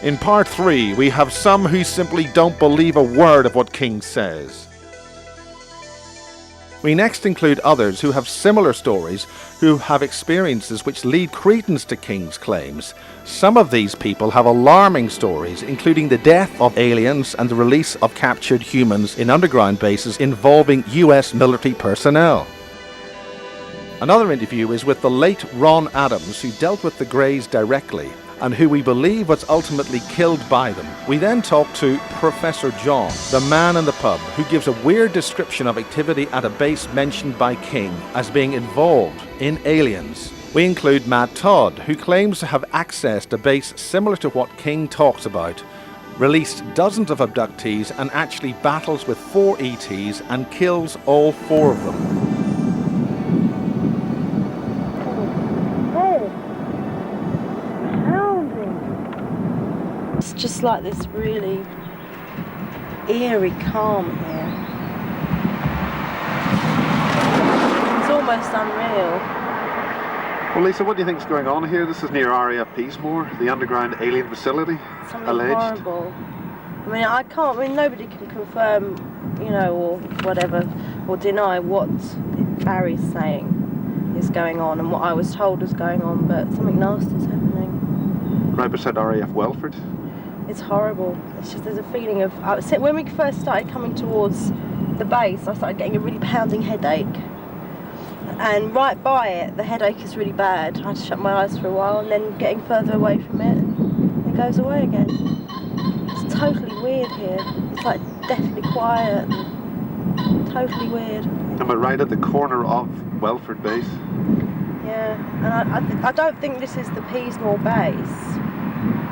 In part 3, we have some who simply don't believe a word of what King says. We next include others who have similar stories, who have experiences which lead credence to King's claims. Some of these people have alarming stories, including the death of aliens and the release of captured humans in underground bases involving US military personnel. Another interview is with the late Ron Adams, who dealt with the Greys directly and who we believe was ultimately killed by them. We then talk to Professor John, the man in the pub, who gives a weird description of activity at a base mentioned by King as being involved in aliens. We include Matt Todd, who claims to have accessed a base similar to what King talks about, released dozens of abductees and actually battles with 4 ETs and kills all 4 of them. It's just like this really eerie calm here. It's almost unreal. Well, Lisa, what do you think is going on here? This is near RAF Peasemore, the underground alien facility, Something alleged. horrible. I mean, nobody can confirm, or whatever, or deny what Barry's saying is going on and what I was told was going on, but something nasty is happening. Right beside RAF Welford. It's horrible. It's just, there's a feeling of, when we first started coming towards the base, I started getting a really pounding headache. And right by it, the headache is really bad. I had to shut my eyes for a while, and then getting further away from it, it goes away again. It's totally weird here. It's like deathly quiet and totally weird. Am I right at the corner of Welford base? Yeah, and I don't think this is the Peasemore base,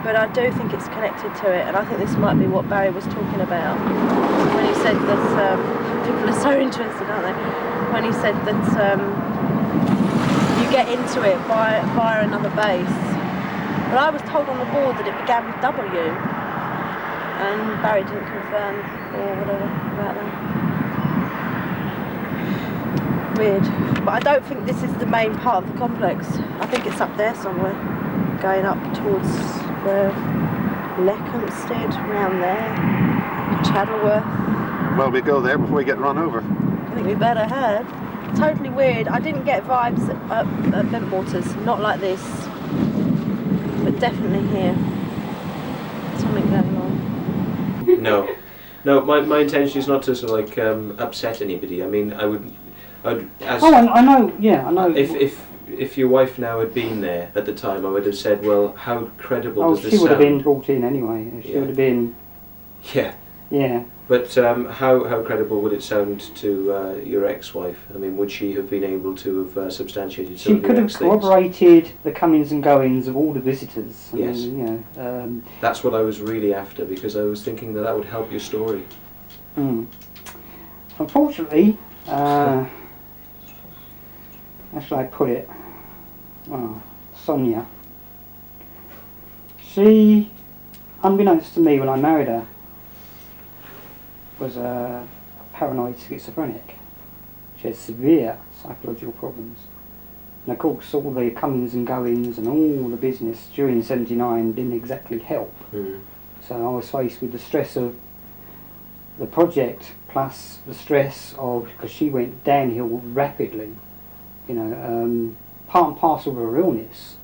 but I do think it's connected to it, and I think this might be what Barry was talking about when he said that people are so interested, aren't they? When he said that you get into it via another base. But I was told on the board that it began with W, and Barry didn't confirm or whatever about that. Weird. But I don't think this is the main part of the complex. I think it's up there somewhere, going up towards where Leckhampstead, around there, Chadwellworth. Well, we go there before we get run over. I think we better have. Totally weird. I didn't get vibes at Bentwaters, not like this, but definitely here. Something going on. No. My intention is not to sort of like upset anybody. I mean, I would. As I know. Yeah, I know. If your wife now had been there at the time, I would have said, well, how credible does this sound? She would have been brought in anyway. She would have been. Yeah. Yeah. But how credible would it sound to your ex-wife? I mean, would she have been able to have substantiated some of your ex things? She could have corroborated the comings and goings of all the visitors. I yes. mean, that's what I was really after, because I was thinking that would help your story. Unfortunately, how shall I put it? Well, Sonia. She, unbeknownst to me when I married her, was a paranoid schizophrenic. She had severe psychological problems. And of course all the comings and goings and all the business during 79 didn't exactly help. So I was faced with the stress of the project plus the stress of, because she went downhill rapidly, part and parcel of her illness.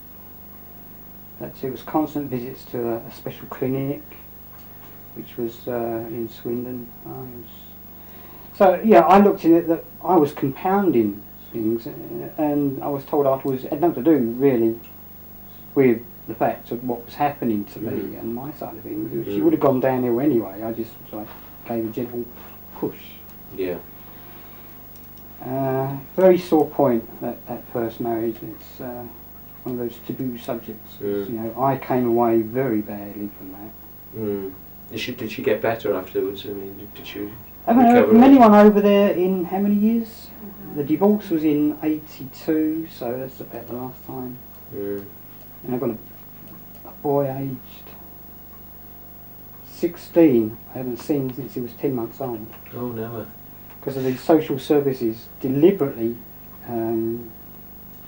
That it was constant visits to a special clinic, which was in Swindon. So yeah, I looked at it that I was compounding things, and I was told afterwards it had nothing to do really with the fact of what was happening to me and my side of things. She would have gone downhill anyway. I just gave a gentle push. Yeah. Very sore point, that first marriage. It's one of those taboo subjects. I came away very badly from that. Did she get better afterwards? I mean, did she recover? recover? From anyone over there in how many years? The divorce was in 82, so that's about the last time. And I've got a boy aged 16. I haven't seen since he was 10 months old. Oh no. Because of the social services deliberately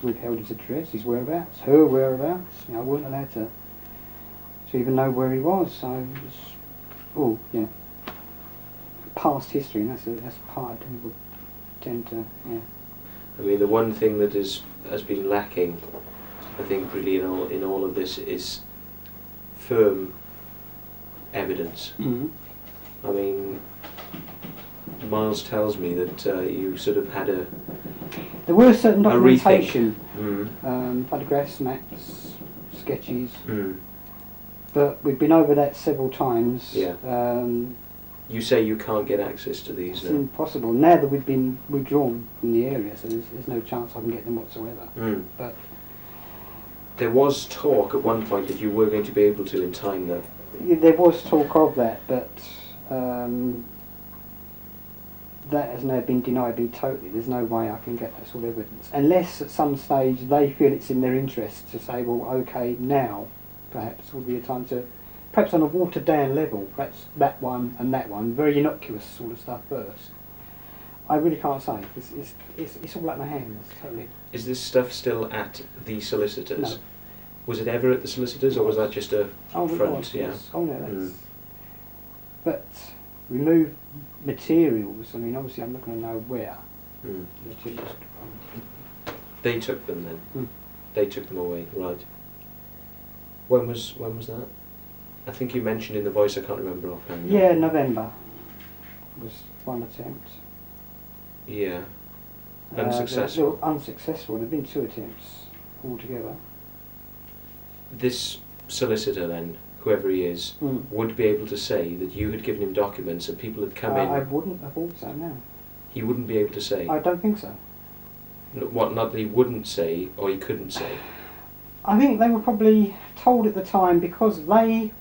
withheld his address, his whereabouts, her whereabouts. I weren't allowed to to even know where he was. So it's all, you know, past history, and that's part of people tend to, yeah. I mean, the one thing that has been lacking, I think, really in all of this is firm evidence. Mm-hmm. I mean, Miles tells me that you sort of had a There were certain a rethink. documentation, Mm. photographs, maps, sketches, Mm. but we've been over that several times. Yeah. You say you can't get access to these It's now. impossible. Now that we've been withdrawn from the area, so there's no chance I can get them whatsoever. Mm. But There was talk at one point that you were going to be able to in time, though. there was talk of that, but that has now been denied me totally. There's no way I can get that sort of evidence. Unless at some stage they feel it's in their interest to say, well, okay, now perhaps would be a time to, perhaps on a watered down level, perhaps that one and that one, very innocuous sort of stuff first. I really can't say. It's all out of my hands, totally. Is this stuff still at the solicitors? No. Was it ever at the solicitors, or was that just a Oh, front? Yeah. yes. Oh, no, that's... Mm. But remove materials, I mean, obviously I'm not going to know where Mm. materials They took them then. Mm. They took them away, right? When was that? I think you mentioned in the voice. I can't remember offhand. Yeah, November was one attempt. Yeah. Unsuccessful. Unsuccessful. There have been 2 attempts altogether. This solicitor then, whoever he is, would be able to say that you had given him documents and people had come in. I wouldn't have thought so, no. He wouldn't be able to say. I don't think so. What? Not that he wouldn't say, or he couldn't say. I think they were probably told at the time, because they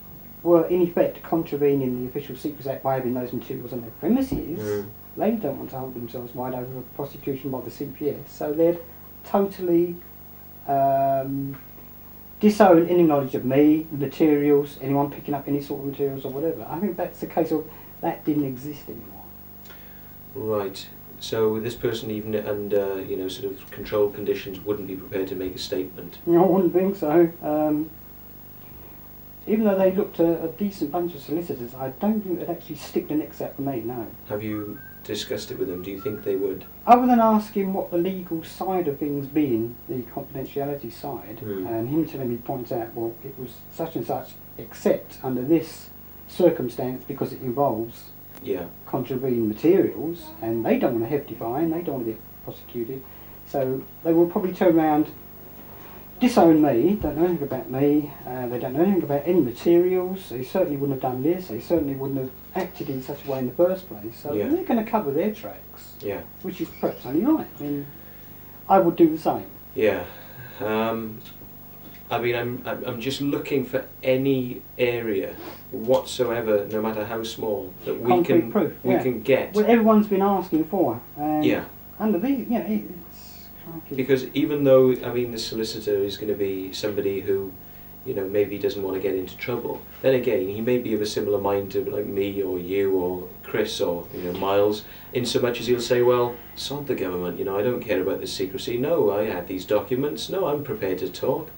were in effect contravening the Official Secrets Act by having those materials on their premises. Mm. They don't want to hold themselves wide open for prosecution by the CPS, so they'd totally disown any knowledge of me, materials, anyone picking up any sort of materials or whatever. I think that's the case of that didn't exist anymore. Right. So this person, even under sort of controlled conditions, wouldn't be prepared to make a statement. I wouldn't think so. Even though they looked a decent bunch of solicitors, I don't think they'd actually stick the necks out for me, no. Have you discussed it with them? Do you think they would? Other than asking what the legal side of things being, the confidentiality side, and him telling me point out, well, it was such and such, except under this circumstance because it involves contravening materials, and they don't want a hefty fine, they don't want to get prosecuted, so they will probably turn around, disown me, don't know anything about me, they don't know anything about any materials, they certainly wouldn't have done this, they certainly wouldn't have acted in such a way in the first place, so they're going to cover their tracks, which is perhaps only right. I mean, I would do the same. Yeah. I mean, I'm just looking for any area whatsoever, no matter how small, that we Concrete proof, we can get. Well, everyone's been asking for. Yeah. Under these, it's crikey. Because even though, I mean, the solicitor is going to be somebody who, maybe doesn't want to get into trouble. Then again, he may be of a similar mind to like me or you or Chris or Miles, in so much as he'll say, well, sod the government, I don't care about this secrecy. No, I had these documents. No, I'm prepared to talk.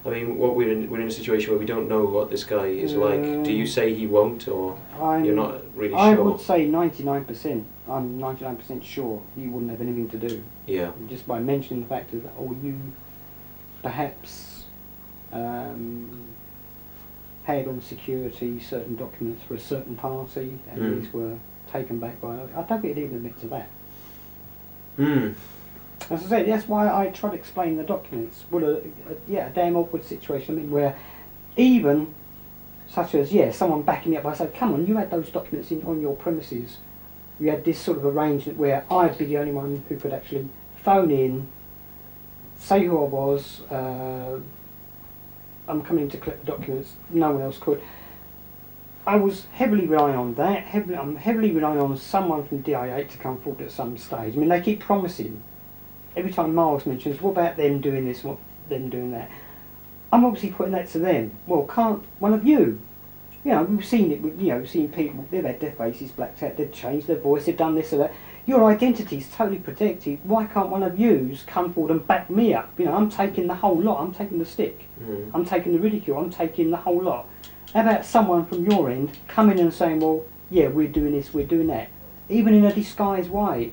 I mean, we're in a situation where we don't know what this guy is like. Do you say he won't, or you're not really sure? I would say 99%. I'm 99% sure he wouldn't have anything to do. Yeah. Just by mentioning the fact that, you perhaps had on security certain documents for a certain party, and these were taken back by. I don't think he'd even admit to that. As I said, that's why I try to explain the documents. Well, a damn awkward situation. I mean, where even such as someone backing me up. I said, come on, you had those documents on your premises. You had this sort of arrangement where I'd be the only one who could actually phone in, say who I was. I'm coming to collect the documents. No one else could. I was heavily relying on that. I'm heavily relying on someone from DI8 to come forward at some stage. I mean, they keep promising. Every time Miles mentions, what about them doing this, what them doing that? I'm obviously putting that to them. Well, can't one of you? We've seen it. We've seen people. They've had their faces blacked out. They've changed their voice. They've done this or that. Your identity's totally protected. Why can't one of yous come forward and back me up? I'm taking the whole lot. I'm taking the stick. I'm taking the ridicule. I'm taking the whole lot. How about someone from your end coming and saying, well, yeah, we're doing this, we're doing that, even in a disguised way?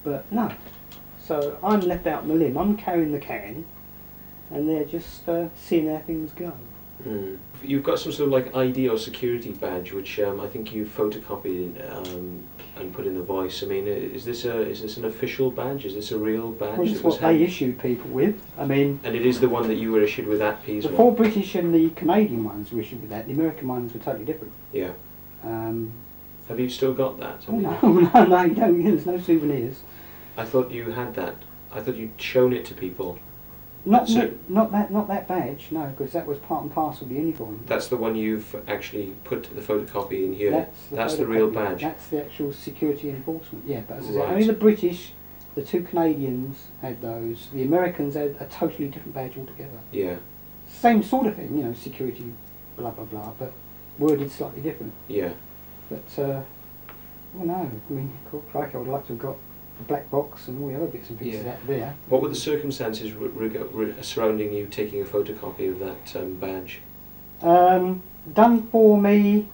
But no. So I'm left out on the limb. I'm carrying the can, and they're just seeing how things go. Mm. You've got some sort of like ID or security badge, which I think you photocopied and put in the voice. I mean, is this an official badge? Is this a real badge? Well, it's what they issue people with. I mean, and it is the one that you were issued with at Peasmore. The 4 British and the Canadian ones were issued with that. The American ones were totally different. Yeah. Have you still got that? Oh, no, you don't. There's no souvenirs. I thought you had that. I thought you'd shown it to people. Not that badge, no, because that was part and parcel of the uniform. That's the one you've actually put the photocopy in here. That's the real badge. That's the actual security enforcement. Yeah, but as I say, Right. only the British, the 2 Canadians had those. The Americans had a totally different badge altogether. Yeah. Same sort of thing, you know, security, blah blah blah, but worded slightly different. Yeah. But well, no, I mean, crikey, I would like to have got the black box and all the other bits and pieces out there. What were the circumstances surrounding you taking a photocopy of that badge? Done for me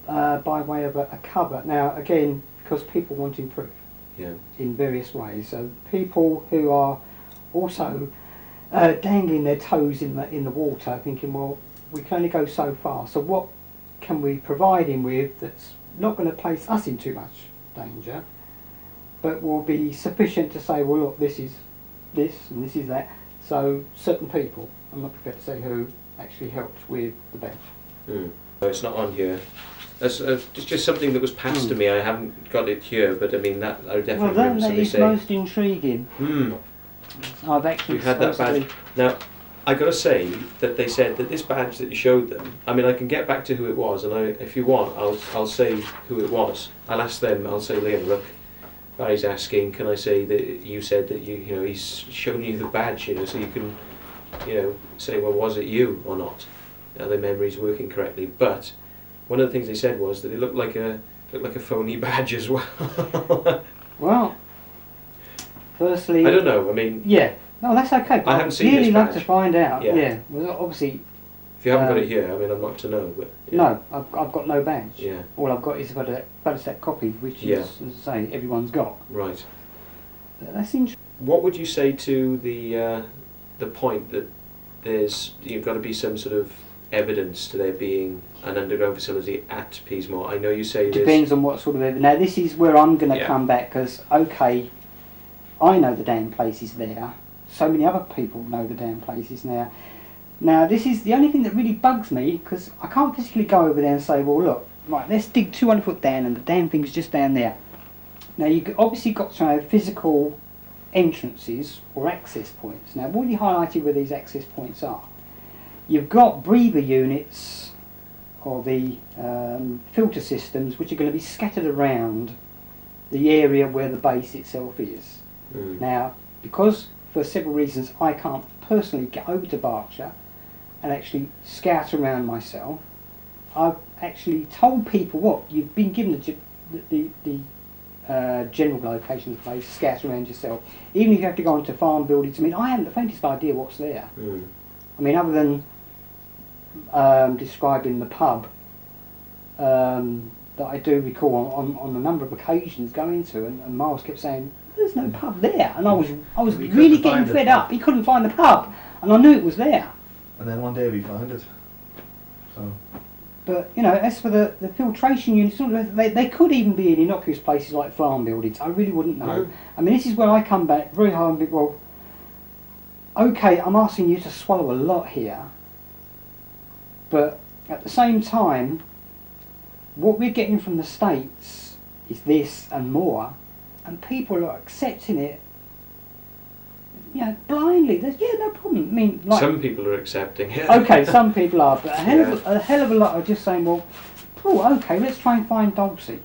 by way of a cover. Now, again, because people want proof in various ways. So people who are also dangling their toes in the water, thinking, well, we can only go so far. So what can we provide him with that's not going to place us in too much danger, but will be sufficient to say, well, look, this is this and this is that. So certain people, I'm not prepared to say who, actually helped with the badge. No, it's not on here. That's just something that was passed to me. I haven't got it here, but I mean that I definitely remember that somebody is saying. most intriguing. I've actually You had that badge. Now, I got to say that they said that this badge that you showed them. I mean, I can get back to who it was, and if you want, I'll say who it was. I'll ask them. I'll say, Liam, look, Barry's asking, can I say that you said that you know he's shown you the badge, you know, so you can, you know, say, well, was it you or not? Are the memories working correctly? But one of the things they said was that it looked like a phony badge as well. Well, firstly, I don't know. I mean, yeah, no, that's okay. But I haven't seen really this like badge. to find out. Yeah. Yeah. Well, obviously. if you haven't got it here, I mean, I'm not to know. But yeah. No, I've got no badge. Yeah. All I've got is a photostat copy, which is, as I say, everyone's got. Right. But that's interesting. What would you say to the point that you've got to be some sort of evidence to there being an underground facility at Peasmore? I know you say Depends on what sort of evidence. Now, this is where I'm going to come back, because, okay, I know the damn place is there. So many other people know the damn place is there. Now, this is the only thing that really bugs me, because I can't physically go over there and say, well, look, right, let's dig 200 foot down and the damn thing's just down there. Now, you've obviously got to have physical entrances or access points. Now, I've already highlighted where these access points are. You've got breather units, or the filter systems, which are going to be scattered around the area where the base itself is. Now, because for several reasons I can't personally get over to Berkshire and actually scout around myself, I've actually told people, what, you've been given the general location of the place, scout around yourself. Even if you have to go into farm buildings, I mean, I haven't the faintest idea what's there. I mean, other than describing the pub that I do recall on a number of occasions going to, and Miles kept saying, there's no pub there, and I was really getting fed up. He couldn't find the pub, and I knew it was there. And then one day we found it. So. But you know, as for the filtration units, they could even be in innocuous places like farm buildings. I really wouldn't know. I mean, this is where I come back very hard and think, well, okay, I'm asking you to swallow a lot here, but at the same time, what we're getting from the States is this and more. And people are accepting it, you know, blindly. There's, no problem. I mean, like, some people are accepting it. Okay, some people are, but a hell of a lot are just saying, well, okay, let's try and find Dulcie.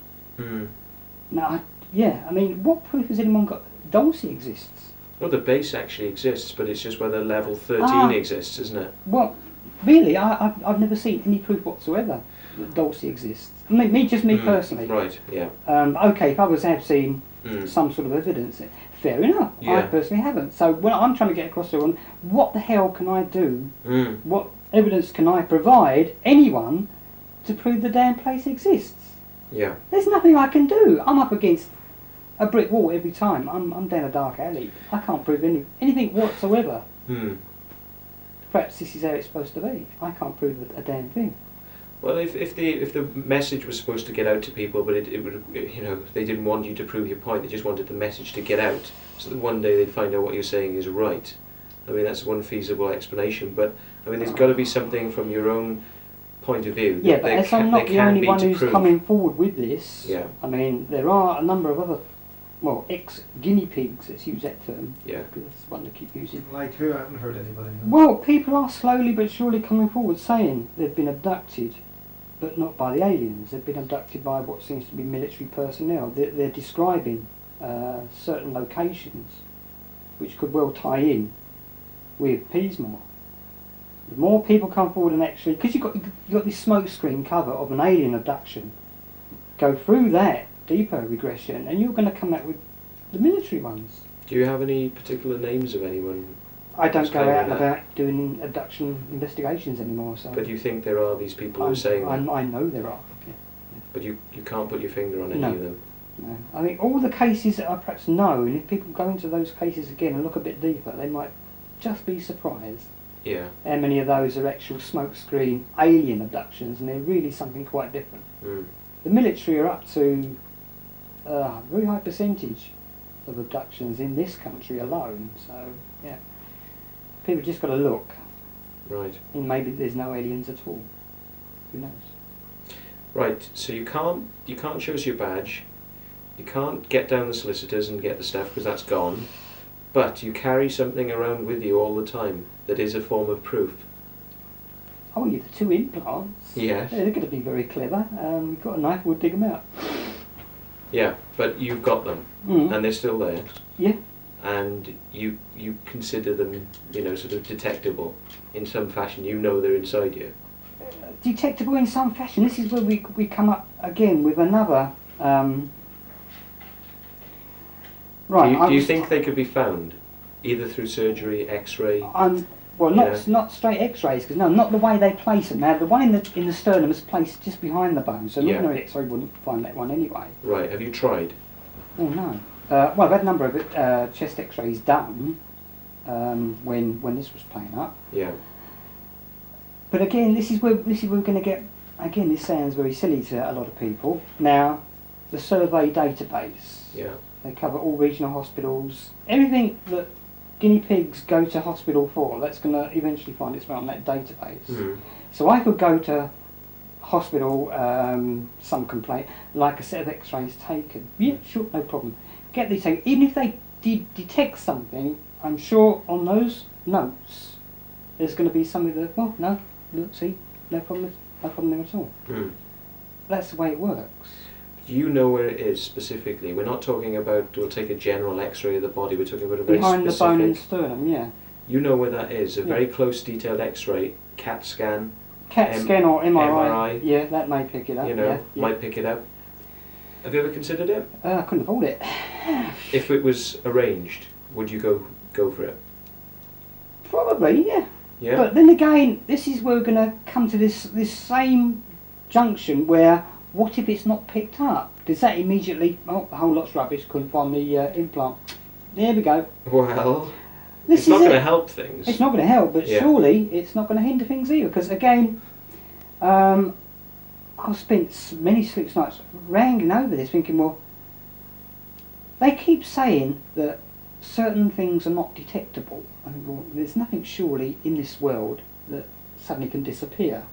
Now, I mean, what proof has anyone got that Dulcie exists? Well, the base actually exists, but it's just whether level 13 exists, isn't it? Well, really, I've never seen any proof whatsoever that Dulcie exists. Me personally. Right, yeah. Okay, if others have seen some sort of evidence, fair enough. I personally haven't. So when I'm trying to get across to them, what the hell can I do? What evidence can I provide anyone to prove the damn place exists? Yeah. There's nothing I can do. I'm up against a brick wall every time. I'm down a dark alley. I can't prove anything whatsoever. Perhaps this is how it's supposed to be. I can't prove a damn thing. Well, if the message was supposed to get out to people, but it would, you know, they didn't want you to prove your point. They just wanted the message to get out, so that one day they'd find out what you're saying is right. I mean, that's one feasible explanation. But I mean, there's got to be something from your own point of view. Yeah, but as I'm not the only one who's coming forward with this, yeah. I mean, there are a number of other, well, ex-guinea pigs, let's use that term. Yeah. Because that's the one they keep using. Like who? I haven't heard anybody. No. Well, people are slowly but surely coming forward saying they've been abducted, but not by the aliens. They've been abducted by what seems to be military personnel. They're describing certain locations which could well tie in with Peasmore. The more people come forward and actually, because you've got this smoke screen cover of an alien abduction, go through that deeper regression, and you're going to come out with the military ones. Do you have any particular names of anyone? I don't go out and that? about doing abduction investigations anymore. So. But you think there are these people who are saying that? I know there are. Yeah. But you can't put your finger on any of them? No. I think all the cases that are perhaps known, if people go into those cases again and look a bit deeper, they might just be surprised. Yeah. How many of those are actual smokescreen alien abductions, and they're really something quite different. The military are up to a very high percentage of abductions in this country alone, so yeah. People just got to look. Right. And maybe there's no aliens at all. Who knows? Right, so you can't show us your badge, you can't get down the solicitors and get the stuff because that's gone, but you carry something around with you all the time that is a form of proof. Oh, yeah, the 2 implants. Yes. Yeah, they're going to be very clever. We've got a knife, we'll dig them out. Yeah, but you've got them, and they're still there. Yeah. And you consider them, you know, sort of detectable in some fashion. You know they're inside you. Detectable in some fashion. This is where we come up again with another. Right. Do you think they could be found, either through surgery, X-ray? Well, not straight X-rays, because no, not the way they place them. Now, the one in the sternum is placed just behind the bone, so an ordinary X-ray wouldn't find that one anyway. Right. Have you tried? Oh no. Well, I've had a number of chest X-rays done when this was playing up. Yeah. But again, this is where we're going to get. Again, this sounds very silly to a lot of people. Now, the survey database. Yeah. They cover all regional hospitals. Everything that guinea pigs go to hospital for, that's going to eventually find its way on that database. So I could go to hospital, some complaint, like a set of X-rays taken. Yeah, sure, no problem. Get these taken. Even if they did detect something, I'm sure on those notes there's going to be something that, well, no, look, see, no problem there at all. That's the way it works. You know where it is specifically. We're not talking about, we'll take a general X-ray of the body, we're talking about a very behind specific... the bone and sternum, yeah. You know where that is, a very close detailed X-ray, CAT scan. CAT scan or MRI. MRI. Yeah, that may pick it up. You know, yeah. might pick it up. Have you ever considered it? I couldn't afford it. If it was arranged, would you go for it? Probably, yeah. Yeah. But then again, this is where we're going to come to this same junction where, what if it's not picked up? Does that immediately, oh, the whole lot's rubbish, couldn't find the implant. There we go. Well, This it's not is going to it. help things. It's not going to help, but surely it's not going to hinder things either. Because again, I've spent many sleepless nights wrangling over this, thinking, well, they keep saying that certain things are not detectable. I think, well, there's nothing surely in this world that suddenly can disappear,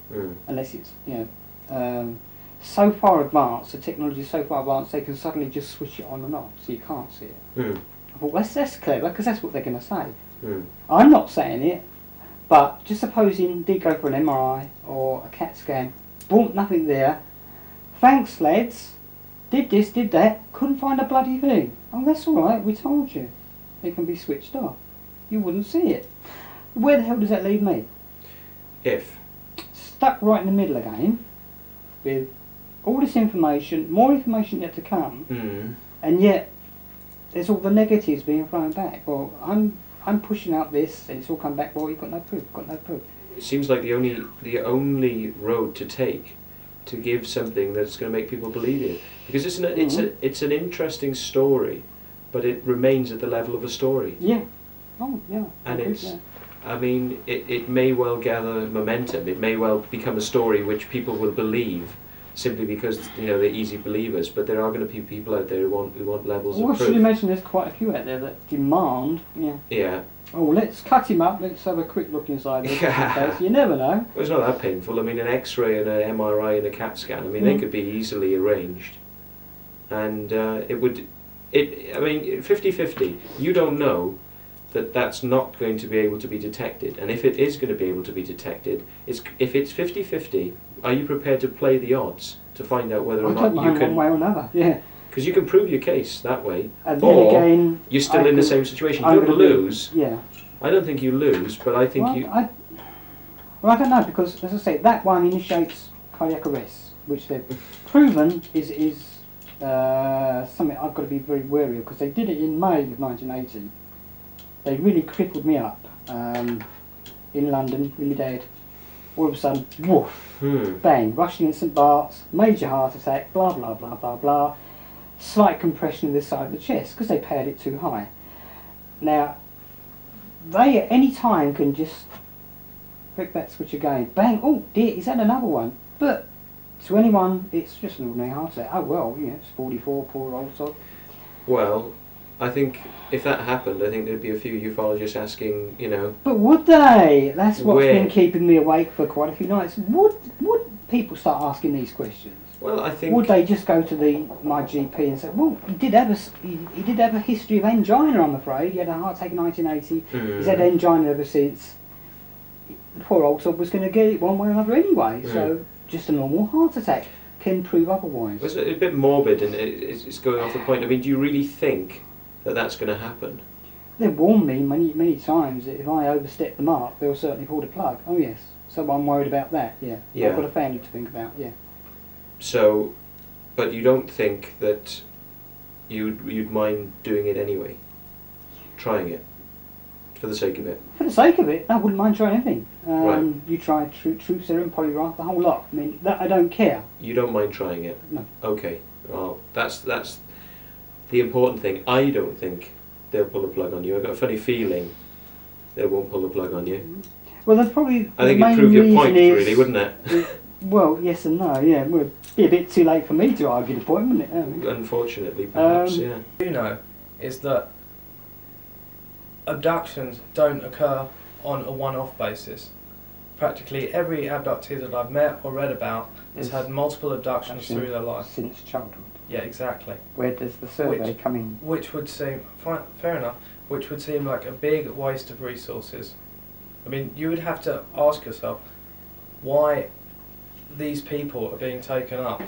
unless it's, you know, so far advanced, the technology is so far advanced, they can suddenly just switch it on and off, so you can't see it. I thought, well, that's clever, because that's what they're going to say. I'm not saying it, but just supposing did go for an MRI or a CAT scan, boom, nothing there. Thanks, lads. Did this, did that, couldn't find a bloody thing. Oh, that's all right, we told you. It can be switched off. You wouldn't see it. Where the hell does that leave me? If. Stuck right in the middle again, with all this information, more information yet to come, and yet there's all the negatives being thrown back. Well, I'm pushing out this, and it's all come back. Well, you've got no proof. Got no proof. it seems like the only road to take to give something that's going to make people believe it, because it's an interesting story, but it remains at the level of a story. Yeah. Oh, yeah. And okay, it's, yeah. I mean, it may well gather momentum. It may well become a story which people will believe, simply because they're easy believers. But there are going to be people out there who want levels Well, of proof. should you imagine there's quite a few out there that demand, Yeah. oh, let's cut him up, let's have a quick look inside his face. You never know. Well, it's not that painful. I mean, an X-ray and an MRI and a CAT scan. I mean, they could be easily arranged, and it would. I mean, 50-50. You don't know that that's not going to be able to be detected, and if it is going to be able to be detected, if it's 50-50, are you prepared to play the odds to find out whether or I not don't you mind can? one way or another, yeah. Because you can prove your case that way, And then or again, you're still in the same situation. You I'm don't gonna be- lose. Yeah. I don't think you lose, but I think Well, you. I don't know, because as I say, that one initiates cardiac arrest, which they've proven is something I've got to be very wary of, because they did it in May of 1980. They really crippled me up in London, really dead. All of a sudden, woof, bang, rushing in St Bart's, major heart attack, blah blah blah blah blah. Slight compression of the side of the chest because they paid it too high. Now, they at any time can just click that switch again, bang, oh dear, is that another one? But to anyone, it's just an ordinary heart attack. Oh well, it's 44, poor old sod. Well, I think if that happened, I think there'd be a few ufologists asking, But would they? That's what's Where? been keeping me awake for quite a few nights. Would people start asking these questions? Well, I think. Would they just go to my GP and say, well, he did have a history of angina, I'm afraid. He had a heart attack in 1980. He's had angina ever since. The poor old sod was going to get it one way or another anyway. So just a normal heart attack can prove otherwise. It's a bit morbid, and it's going off the point. I mean, do you really think that that's going to happen? They've warned me many times that if I overstep the mark, they'll certainly pull the plug. Oh yes, so I'm worried about that. Yeah. I've got a family to think about. Yeah. So, but you don't think that you'd mind doing it anyway, trying it, for the sake of it? For the sake of it, I wouldn't mind trying anything. Right. You try truth serum, polygraph, the whole lot. I mean, that I don't care. You don't mind trying it? No. Okay. Well, that's the important thing. I don't think they'll pull a plug on you. I've got a funny feeling they won't pull the plug on you. Well, that's probably I think the it'd main prove your reason point, is, really, wouldn't it? Well, yes and no. Yeah, it would be a bit too late for me to argue the point, wouldn't it? Unfortunately, perhaps, yeah. You know, is that abductions don't occur on a one-off basis. Practically every abductee that I've met or read about has had multiple abductions through their life. Since childhood. Yeah, exactly. Where does the survey come in? Which would seem, fair enough, which would seem like a big waste of resources. I mean, you would have to ask yourself why these people are being taken up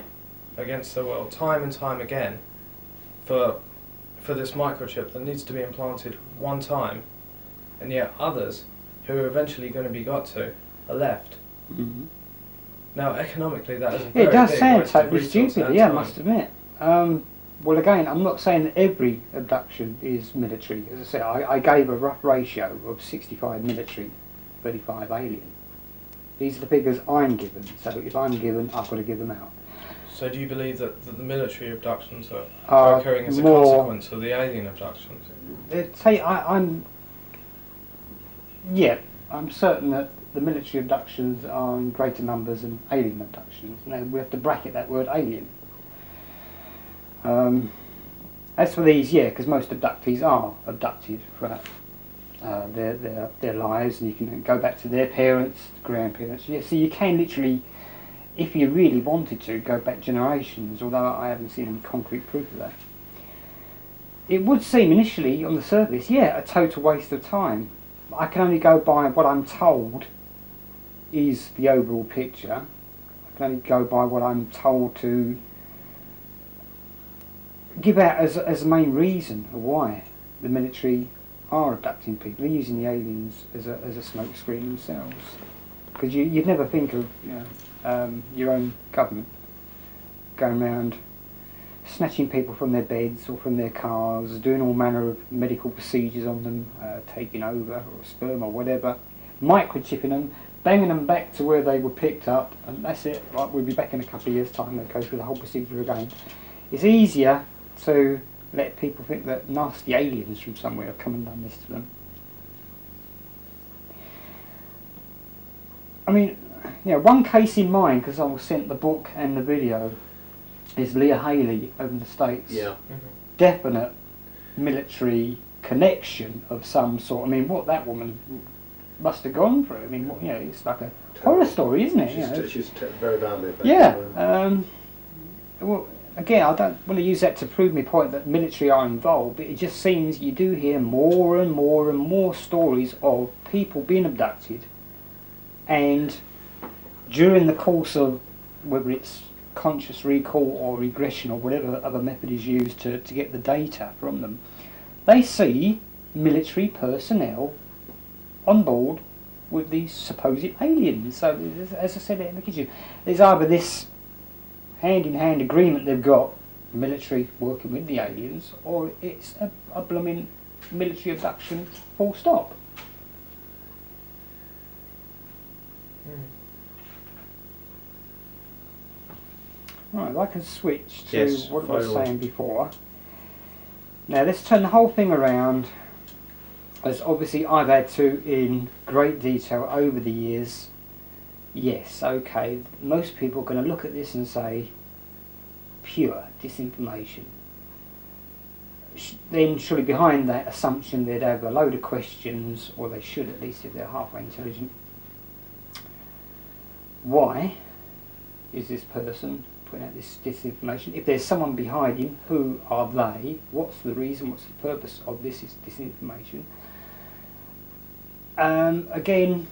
against their will time and time again for this microchip that needs to be implanted one time, and yet others who are eventually going to be got to are left. Mm-hmm. Now, economically, that is a very It does big sound waste of totally resource stupid, and yeah, I time. must admit. Well, again, I'm not saying that every abduction is military. As I say, I gave a rough ratio of 65 military, 35 alien. These are the figures I'm given, so if I'm given, I've got to give them out. So do you believe that the military abductions are occurring as a consequence of the alien abductions? I'm certain that the military abductions are in greater numbers than alien abductions. Now, we have to bracket that word alien. As for these, because most abductees are abducted throughout their lives, and you can go back to their parents, grandparents. Yeah, so you can literally, if you really wanted to, go back generations, although I haven't seen any concrete proof of that. It would seem initially on the surface, a total waste of time. I can only go by what I'm told is the overall picture. I can only go by what I'm told to give out as a main reason of why the military are abducting people. They're using the aliens as a smoke screen themselves. Because you'd never think of your own government going around snatching people from their beds or from their cars, doing all manner of medical procedures on them, taking over, or sperm or whatever, microchipping them, banging them back to where they were picked up, and that's it. Right, we'll be back in a couple of years' time and go through the whole procedure again. It's easier to let people think that nasty aliens from somewhere have come and done this to them. I mean, one case in mind, because I was sent the book and the video, is Leah Haley over in the States. Yeah. Mm-hmm. Definite military connection of some sort. I mean, what that woman must have gone through. I mean, it's like a horror story, isn't it? She's very badly affected. Yeah. Well, again, I don't want to use that to prove my point that military are involved, but it just seems you do hear more and more and more stories of people being abducted, and during the course of whether it's conscious recall or regression or whatever other method is used to get the data from them, they see military personnel on board with these supposed aliens. So, as I said in the kitchen, there's either this hand-in-hand agreement they've got, military working with the aliens, or it's a blooming military abduction, full stop. Right, if I can switch to Yes, what I was fire away. saying before. Now let's turn the whole thing around, as obviously I've had to in great detail over the years. Yes, okay, most people are going to look at this and say, pure disinformation. Then surely behind that assumption they'd have a load of questions, or they should at least if they're halfway intelligent. Why is this person putting out this disinformation? If there's someone behind him, who are they? What's the reason? What's the purpose of this disinformation? Again,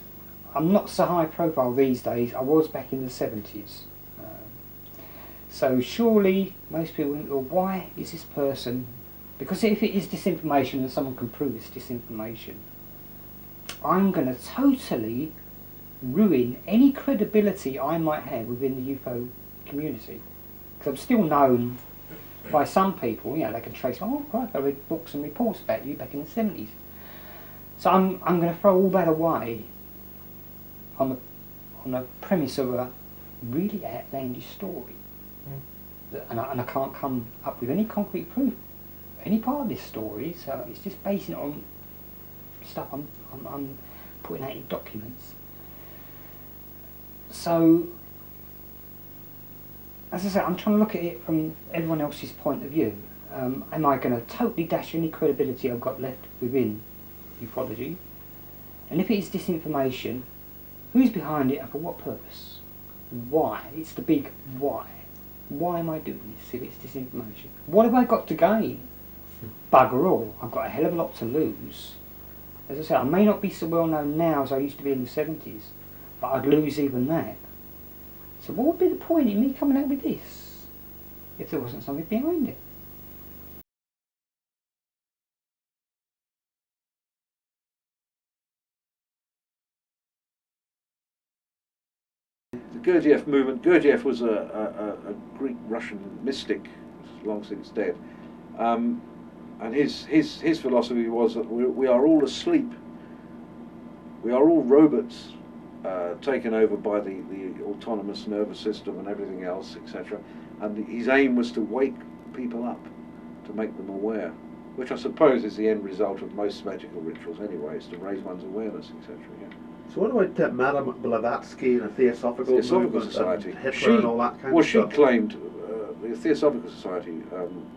I'm not so high profile these days. I was back in the 70s. So surely most people think, well, why is this person? Because if it is disinformation and someone can prove it's disinformation, I'm going to totally ruin any credibility I might have within the UFO community. Because I'm still known by some people, they can trace, oh, right, I read books and reports about you back in the 70s. So I'm going to throw all that away on the premise of a really outlandish story. And I can't come up with any concrete proof, any part of this story, so it's just basing it on stuff I'm putting out in documents. So, as I said, I'm trying to look at it from everyone else's point of view. Am I going to totally dash any credibility I've got left within ufology? And if it is disinformation, who's behind it and for what purpose? Why? It's the big why. Why am I doing this if it's disinformation? What have I got to gain? Bugger all. I've got a hell of a lot to lose. As I said, I may not be so well known now as I used to be in the 70s, but I'd lose even that. So what would be the point in me coming out with this if there wasn't something behind it? The Gurdjieff movement. Gurdjieff was a Greek-Russian mystic, long since dead, and his philosophy was that we are all asleep. We are all robots taken over by the autonomous nervous system and everything else, etc. And his aim was to wake people up, to make them aware, which I suppose is the end result of most magical rituals anyway, is to raise one's awareness, etc. Yeah. So what about Madame Blavatsky and the Theosophical Society. And Hitler and all that kind well, of stuff? she claimed, the Theosophical Society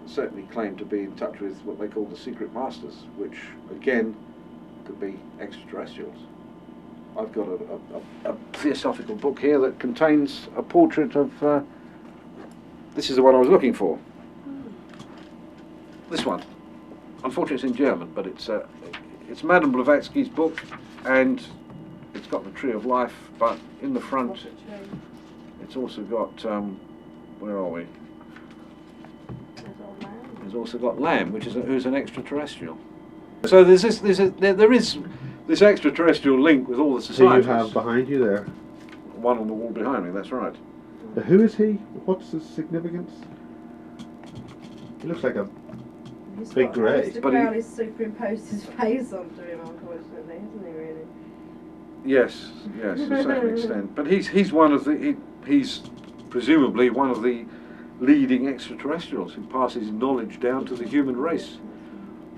certainly claimed to be in touch with what they call the secret masters, which again could be extraterrestrials. I've got a Theosophical book here that contains a portrait of, this is the one I was looking for. This one. Unfortunately it's in German, but it's Madame Blavatsky's book, and it's got the Tree of Life, but in the front it's also got, where are we? There's also got Lamb, who's an extraterrestrial. So there is this extraterrestrial link with all the Who societies. you have behind you there? One on the wall behind me, that's right. Who is he? What's his significance? He looks like a big grey. Mr. But he- Crowley's superimposed his face onto him, unfortunately, hasn't he, really? Yes, yes, to a certain extent. But he's one of the he's presumably one of the leading extraterrestrials who passes knowledge down to the human race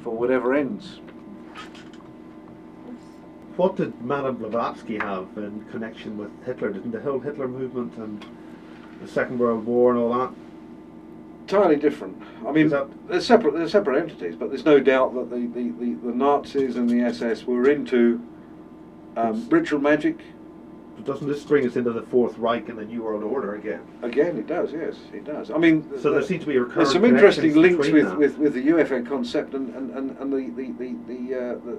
for whatever ends. What did Madame Blavatsky have in connection with Hitler? Didn't the whole Hitler movement and the Second World War and all that? Entirely different. I mean, they're separate entities, but there's no doubt that the Nazis and the SS were into ritual magic. But doesn't this bring us into the Fourth Reich and the New World Order again? Again, it does. Yes, it does. I mean, so there seems to be a recurrent. There's some interesting links with the UFO concept and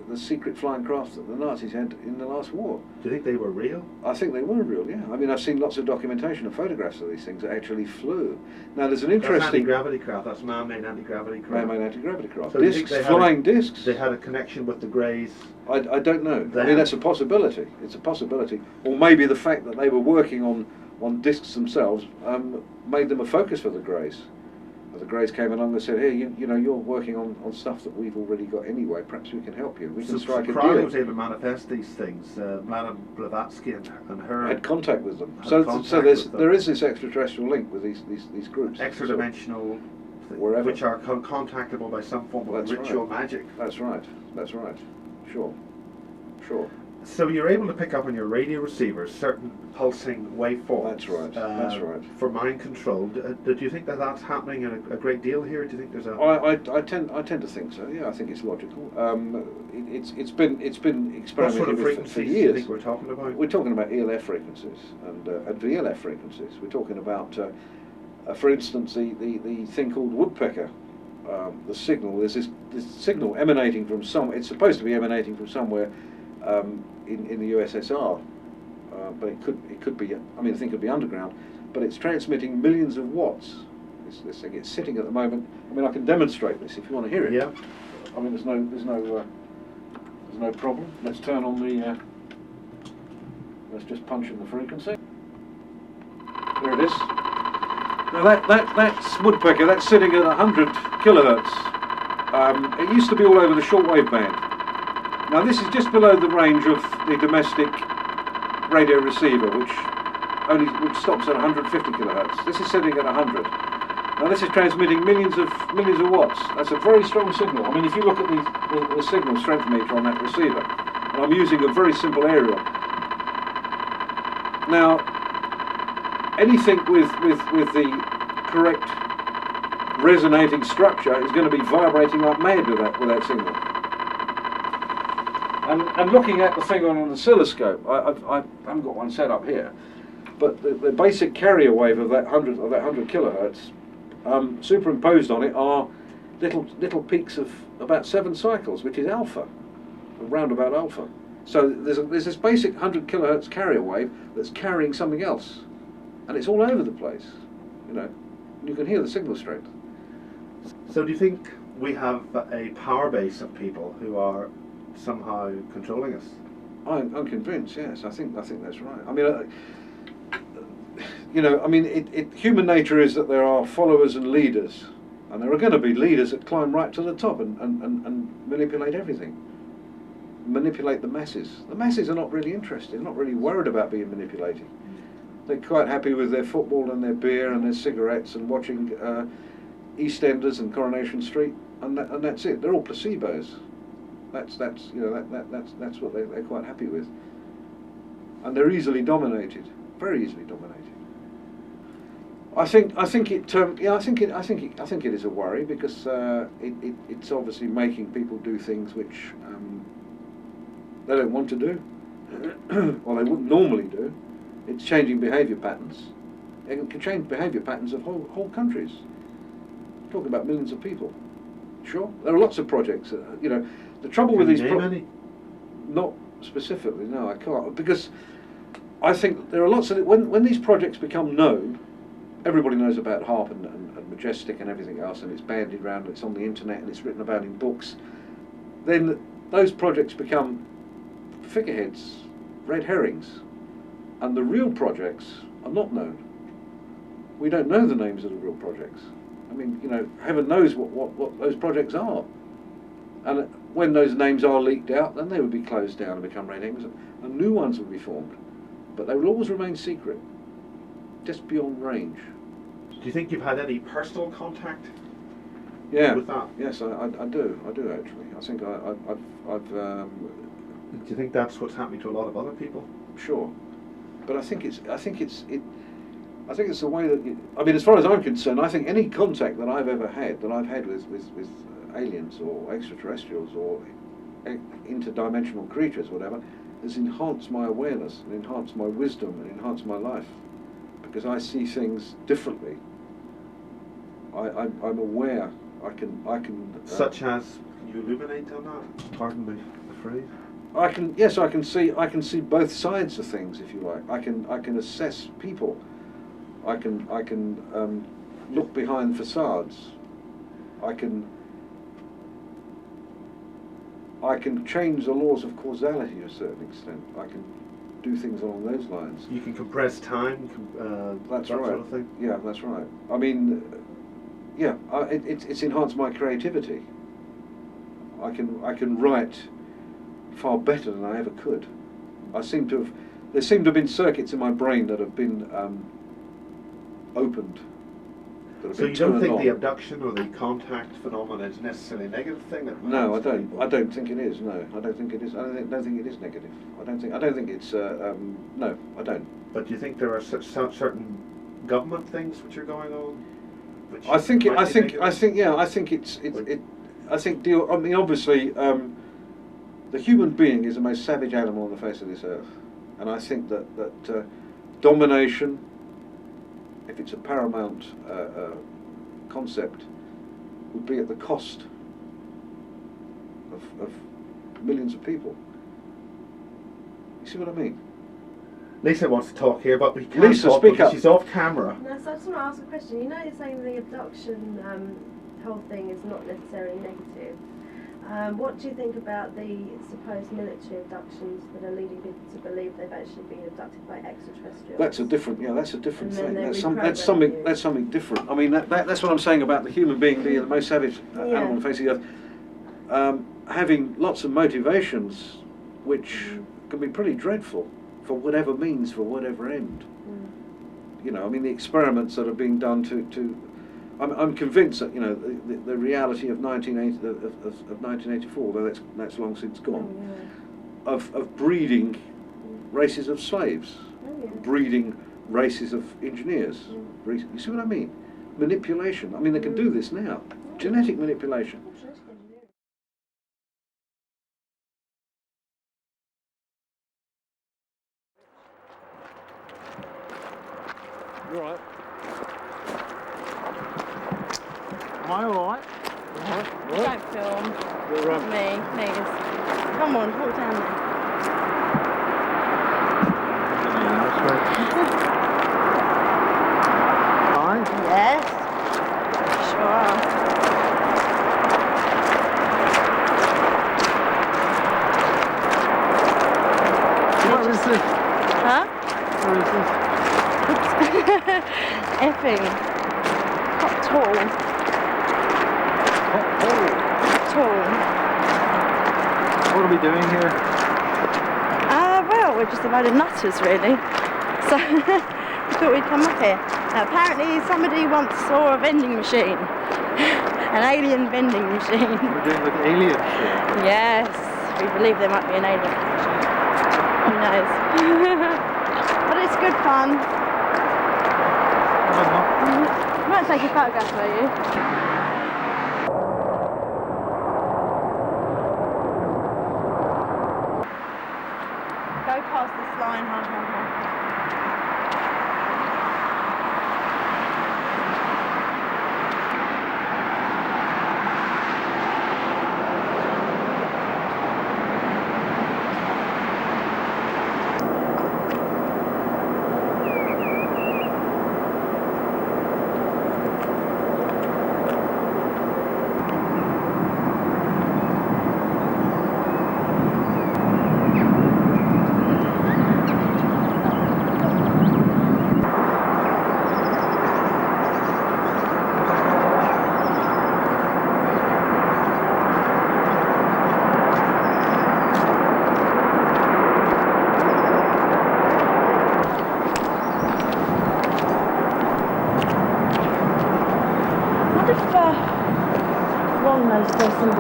the secret flying craft that the Nazis had in the last war. Do you think they were real? I think they were real. Yeah. I mean, I've seen lots of documentation and photographs of these things that actually flew. Now, there's an interesting. That's anti-gravity craft. That's man-made anti-gravity craft. Man-made anti-gravity craft. So discs, flying discs. They had a connection with the Greys. I don't know. I mean, that's a possibility. It's a possibility. Or maybe the fact that they were working on discs themselves made them a focus for the Greys. The Greys came along and said, "Hey, you know, you're working on stuff that we've already got anyway. Perhaps we can help you. We can strike a deal." was able to manifest these things. Madame Blavatsky and her had contact with them. So there is this extraterrestrial link with these groups. Extra-dimensional, wherever, which are contactable by some form of ritual magic. That's right. That's right. Sure. So you're able to pick up on your radio receivers certain pulsing waveforms. That's right. That's right. For mind control. Do you think that that's happening a great deal here? Do you think there's a? I tend to think so. Yeah, I think it's logical. It's been experimented what sort of frequencies for years. Do you think we're talking about? We're talking about ELF frequencies and VLF frequencies. We're talking about, for instance, the thing called woodpecker. The signal. There's this signal emanating from it's supposed to be emanating from somewhere in the USSR, but it could be. I mean, I think it could be underground, but it's transmitting millions of watts. This thing. It's sitting at the moment. I mean, I can demonstrate this if you want to hear it. Yeah. I mean, there's no problem. Let's turn on the. Let's just punch in the frequency. There it is. Now that's woodpecker. That's sitting at 100 kilohertz. It used to be all over the shortwave band. Now this is just below the range of the domestic radio receiver, which stops at 150 kilohertz. This is sitting at 100. Now this is transmitting millions of watts. That's a very strong signal. I mean, if you look at the signal strength meter on that receiver, and I'm using a very simple aerial. Now, anything with the correct resonating structure is going to be vibrating like mad with that signal. And looking at the thing on an oscilloscope, I haven't got one set up here, but the basic carrier wave of that 100 kilohertz, superimposed on it are little peaks of about 7 cycles, which is alpha, around about alpha. So there's this basic 100 kilohertz carrier wave that's carrying something else, and it's all over the place. You know, you can hear the signal strength. So do you think we have a power base of people who are somehow controlling us? I'm convinced. Yes, I think that's right. I mean, you know, I mean, human nature is that there are followers and leaders, and there are going to be leaders that climb right to the top and manipulate everything, manipulate the masses. The masses are not really interested. They're not really worried about being manipulated. They're quite happy with their football and their beer and their cigarettes and watching EastEnders and Coronation Street, and that's it. They're all placebos. That's what they're quite happy with, and they're easily dominated, very easily dominated. I think it is a worry because it's obviously making people do things which they don't want to do, or they wouldn't normally do. It's changing behaviour patterns. It can change behaviour patterns of whole countries. We're talking about millions of people. Sure, there are lots of projects. You know, the trouble with these not specifically. No, I can't, because I think there are lots of when these projects become known, everybody knows about HARP and Majestic and everything else, and it's bandied around. It's on the internet and it's written about in books. Then those projects become figureheads, red herrings. And the real projects are not known. We don't know the names of the real projects. I mean, you know, heaven knows what those projects are. And when those names are leaked out, then they would be closed down and become red herrings, and new ones would be formed. But they will always remain secret, just beyond range. Do you think you've had any personal contact Yeah. with that? Yes, I do. I do actually. I think I've Do you think that's what's happening to a lot of other people? sure, but I think it's the way that I mean, as far as I'm concerned, I think any contact that I've ever had, with aliens or extraterrestrials or interdimensional creatures, whatever, has enhanced my awareness and enhanced my wisdom and enhanced my life, because I see things differently. I'm aware. I can. Such as, can you illuminate on that? Pardon the phrase. I can see both sides of things, if you like. I can assess people. I can look behind facades. I can change the laws of causality to a certain extent. I can do things along those lines. You can compress time. That's that right. sort of thing. Yeah, that's right. I mean, yeah, it's enhanced my creativity. I can write far better than I ever could. There seem to have been circuits in my brain that have been opened. So you don't think the abduction or the contact phenomenon is necessarily a negative thing? No, I don't. I don't think it is. No, I don't think it is. I don't think it is negative. I don't think it's. No, I don't. But do you think there are certain government things which are going on? I think obviously, the human being is the most savage animal on the face of this earth, and I think that domination, if it's a paramount concept, would be at the cost of millions of people. You see what I mean? Lisa wants to talk here, but we can't Lisa, talk speak because up. She's off camera. No, so I just want to ask a question. You know, you're saying the abduction whole thing is not necessarily negative. What do you think about the supposed military abductions that are leading people to believe they've actually been abducted by extraterrestrials? That's a different thing. That's reprogram something different. I mean, that's what I'm saying about the human being being the most savage animal on the face of the earth. Having lots of motivations, which can be pretty dreadful, for whatever means, for whatever end. You know, I mean, the experiments that are being done to I'm convinced that, you know, the reality of 1984, although that's long since gone, of breeding races of slaves, breeding races of engineers. You see what I mean? Manipulation. I mean, they can do this now. Genetic manipulation. You alright? Am I alright? Don't film me, please. Come on, walk down there. Hi. Yes. Sure. Where is this? Huh? Where is this? Effing. Hot tall. Tall. What are we doing here? Well, we're just a load of nutters, really. So, we thought we'd come up here. Now, apparently, somebody once saw a vending machine. An alien vending machine. We're doing with aliens here. Yes, we believe there might be an alien. Who knows? But it's good fun. I might take a photograph for you. Go past this line,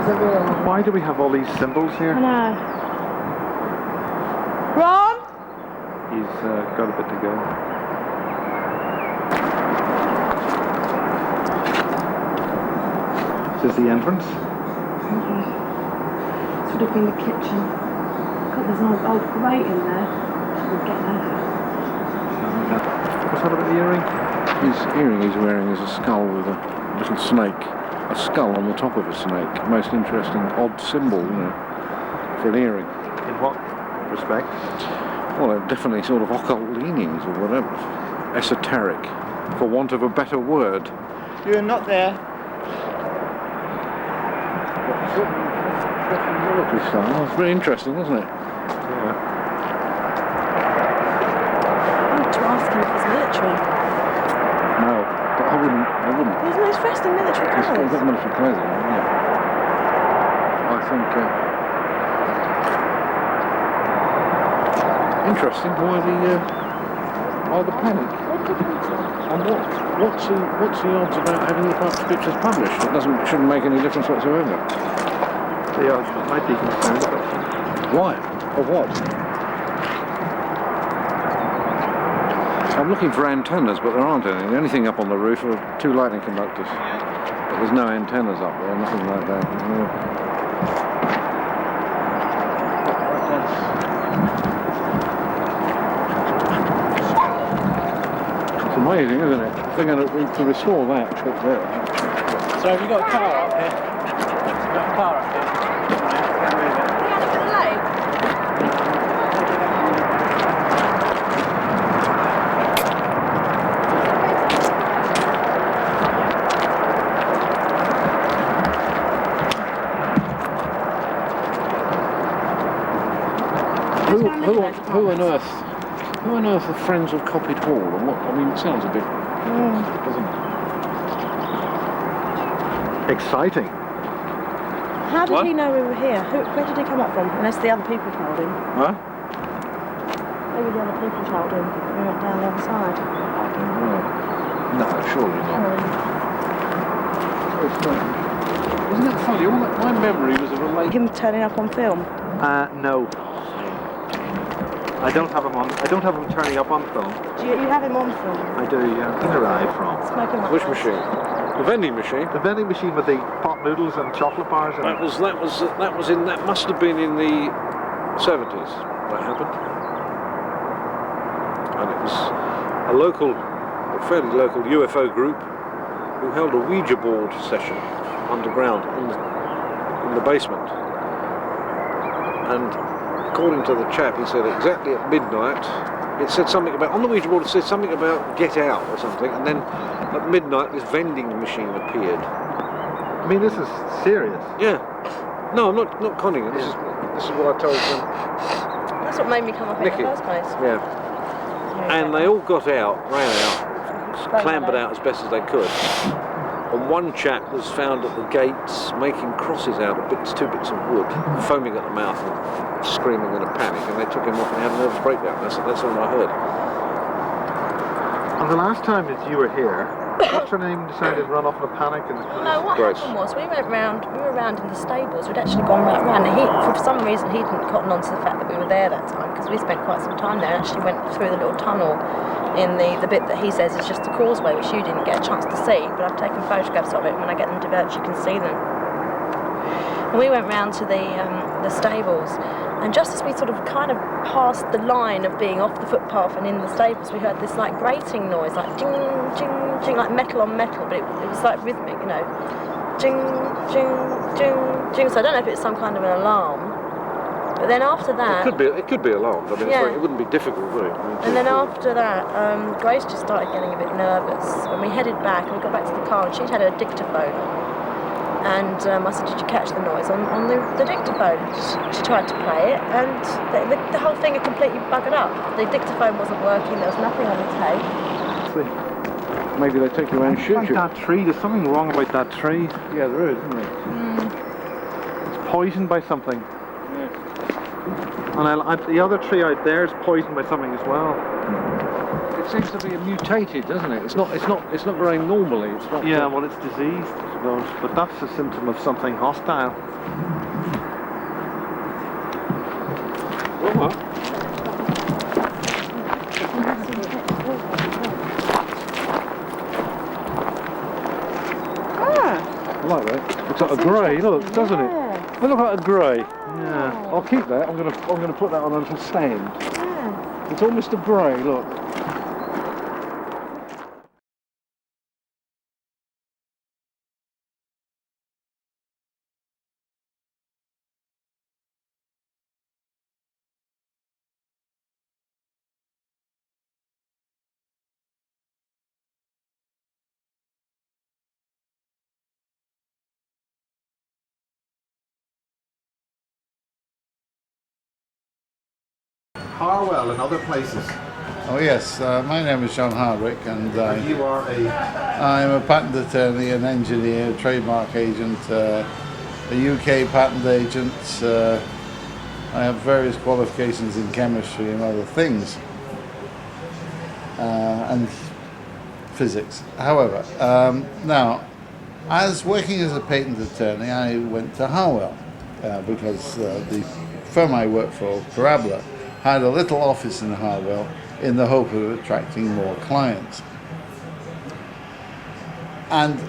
was a real... Why do we have all these symbols here? I know. Ron? He's got a bit to go. Is this the entrance? Should have been the kitchen. God, there's an old grate in there. We'll get there. What's that about the earring? His earring he's wearing is a skull with a little snake, a skull on the top of a snake. Most interesting, odd symbol, you know, for an earring. In what respect? Well, they're definitely sort of occult leanings or whatever. Esoteric, for want of a better word. You're not there. Military style. It's very interesting, wasn't it? Yeah. I want to ask him if he's military. No, but I wouldn't. He's dressed in military He's clothes. got military clothing on, yeah. I think interesting. Why the panic? And what's the odds about having the pictures published? It shouldn't make any difference whatsoever. They might be concerned about something. Why? Or what? I'm looking for antennas, but there aren't any. The only thing up on the roof are 2 lightning conductors. But there's no antennas up there, nothing like that. No. It's amazing, isn't it? If they're going to restore that bit there. So have you got a car up here? You've got a car up here? Who on earth are friends of Copied Hall? And what? I mean, it sounds a bit, doesn't it? Exciting. How did What? he know we were here? Where did he come up from? Unless the other people told him. Huh? Maybe the other people told him. We went down the other side. No, surely not. Isn't that funny? All that, my memory was of a lake. Him turning up on film. No. I don't have him turning up on film. Do you have him on film? I do, yeah. Where I from? Smoking like Which this. machine? The vending machine. The vending machine with the pot noodles and chocolate bars in it. That must have been in the 70s that happened. And it was a fairly local UFO group who held a Ouija board session underground in the basement. And according to the chap, he said exactly at midnight, it said something about, on the Ouija board it said something about get out or something, and then at midnight this vending machine appeared. I mean, this is serious. Yeah. No, I'm not conning it. This is what I told them. That's what made me come up here in Nicky. the first place. Yeah. And they all got out, ran out, clambered out as best as they could. And one chap was found at the gates making crosses out of 2 bits of wood, foaming at the mouth and screaming in a panic, and they took him off and he had a nervous breakdown. That's all I heard. And the last time that you were here, what's her name decided to run off in a panic and No, what Grace. happened was we were around in the stables. We'd actually gone right round, and for some reason he didn't cotton on to the fact that we were there that time, because we spent quite some time there and actually went through the little tunnel in the bit that he says is just the causeway, which you didn't get a chance to see, but I've taken photographs of it, and when I get them developed you can see them. And we went round to the stables, and just as we sort of kind of passed the line of being off the footpath and in the stables, we heard this like grating noise, like ding, ding, ding, like metal on metal, but it was like rhythmic, you know. Ding, ding, ding, ding. So I don't know if it's some kind of an alarm. But then after that... It could be alarmed. I mean, Yeah. it wouldn't be difficult, would it? I mean, And then after that, Grace just started getting a bit nervous. And we headed back, and we got back to the car, and she'd had a dictaphone. And I said, did you catch the noise on the dictaphone? She tried to play it, and the whole thing had completely buggered up. The dictaphone wasn't working, there was nothing on the tape. maybe they take you around and shoot Like you. that tree, there's something wrong about that tree. Yeah, there is, isn't there? It's poisoned by something. And the other tree out there is poisoned by something as well. it seems to be mutated, doesn't it? It's not growing normally. It's not. Yeah, well, it's diseased, I suppose, but that's a symptom of something hostile. Oh, well. I like that. Looks like a grey, look, doesn't it? It looks like a grey. Yeah. I'll keep that. I'm gonna put that on a little stand. Yeah. It's almost a grey, look. Harwell and other places. Oh yes, my name is John Hardwick, and You are I'm a patent attorney, an engineer, trademark agent, a UK patent agent. I have various qualifications in chemistry and other things, and physics. However, now, as working as a patent attorney, I went to Harwell because the firm I worked for, Parabola, had a little office in Harwell in the hope of attracting more clients. And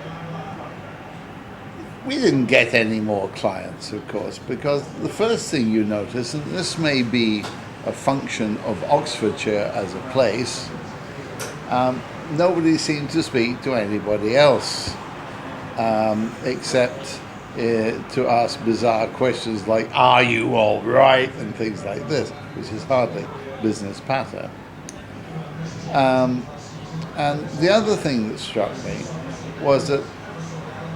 we didn't get any more clients, of course, because the first thing you notice, and this may be a function of Oxfordshire as a place, nobody seemed to speak to anybody else, except to ask bizarre questions like, "Are you all right?" and things like this, which is hardly business patter. And the other thing that struck me was that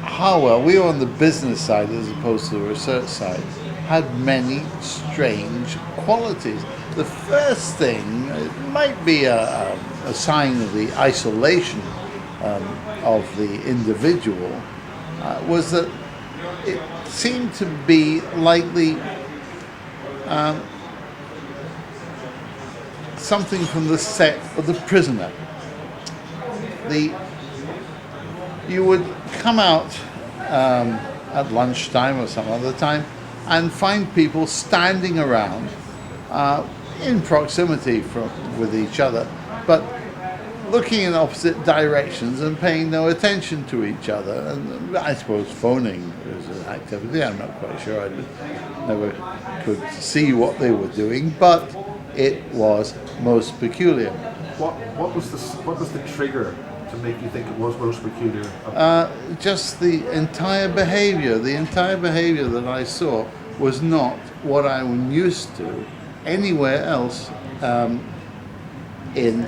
Harwell, we were on the business side as opposed to the research side, had many strange qualities. The first thing, it might be a sign of the isolation of the individual, was that it seemed to be likely something from the set of The Prisoner. You would come out at lunchtime or some other time and find people standing around in proximity with each other, but looking in opposite directions and paying no attention to each other. And I suppose phoning is an activity. I'm not quite sure. I never could see what they were doing, but it was most peculiar. what was the trigger to make you think it was most peculiar? Just the entire behaviour. The entire behaviour that I saw was not what I'm used to anywhere else in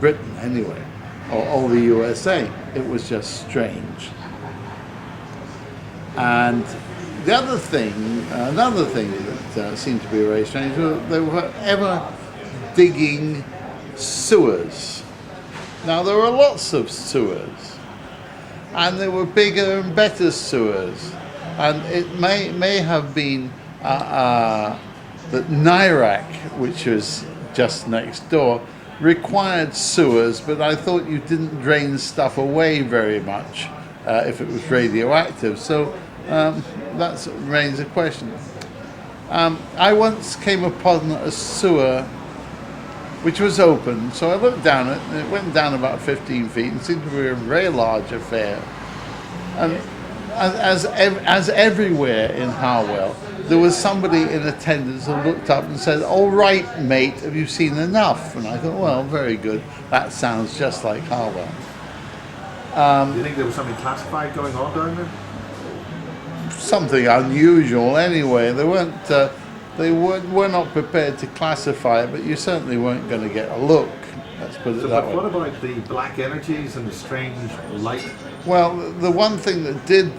Britain anyway, or the USA. It was just strange. And another thing that seemed to be very strange was they were ever digging sewers. Now there were lots of sewers, and there were bigger and better sewers, and it may have been that Nirac, which was just next door, required sewers, but I thought you didn't drain stuff away very much if it was radioactive. So that remains a question. I once came upon a sewer which was open, so I looked down it, and it went down about 15 feet and seemed to be a very large affair. And as everywhere in Harwell, there was somebody in attendance who looked up and said, "All right, mate, have you seen enough?" And I thought, well, very good. That sounds just like Harwell. Do you think there was something classified going on down there? Something unusual, anyway. They were not prepared to classify it, but you certainly weren't going to get a look. Let's put it that way. What about the black energies and the strange light? Well, the one thing that did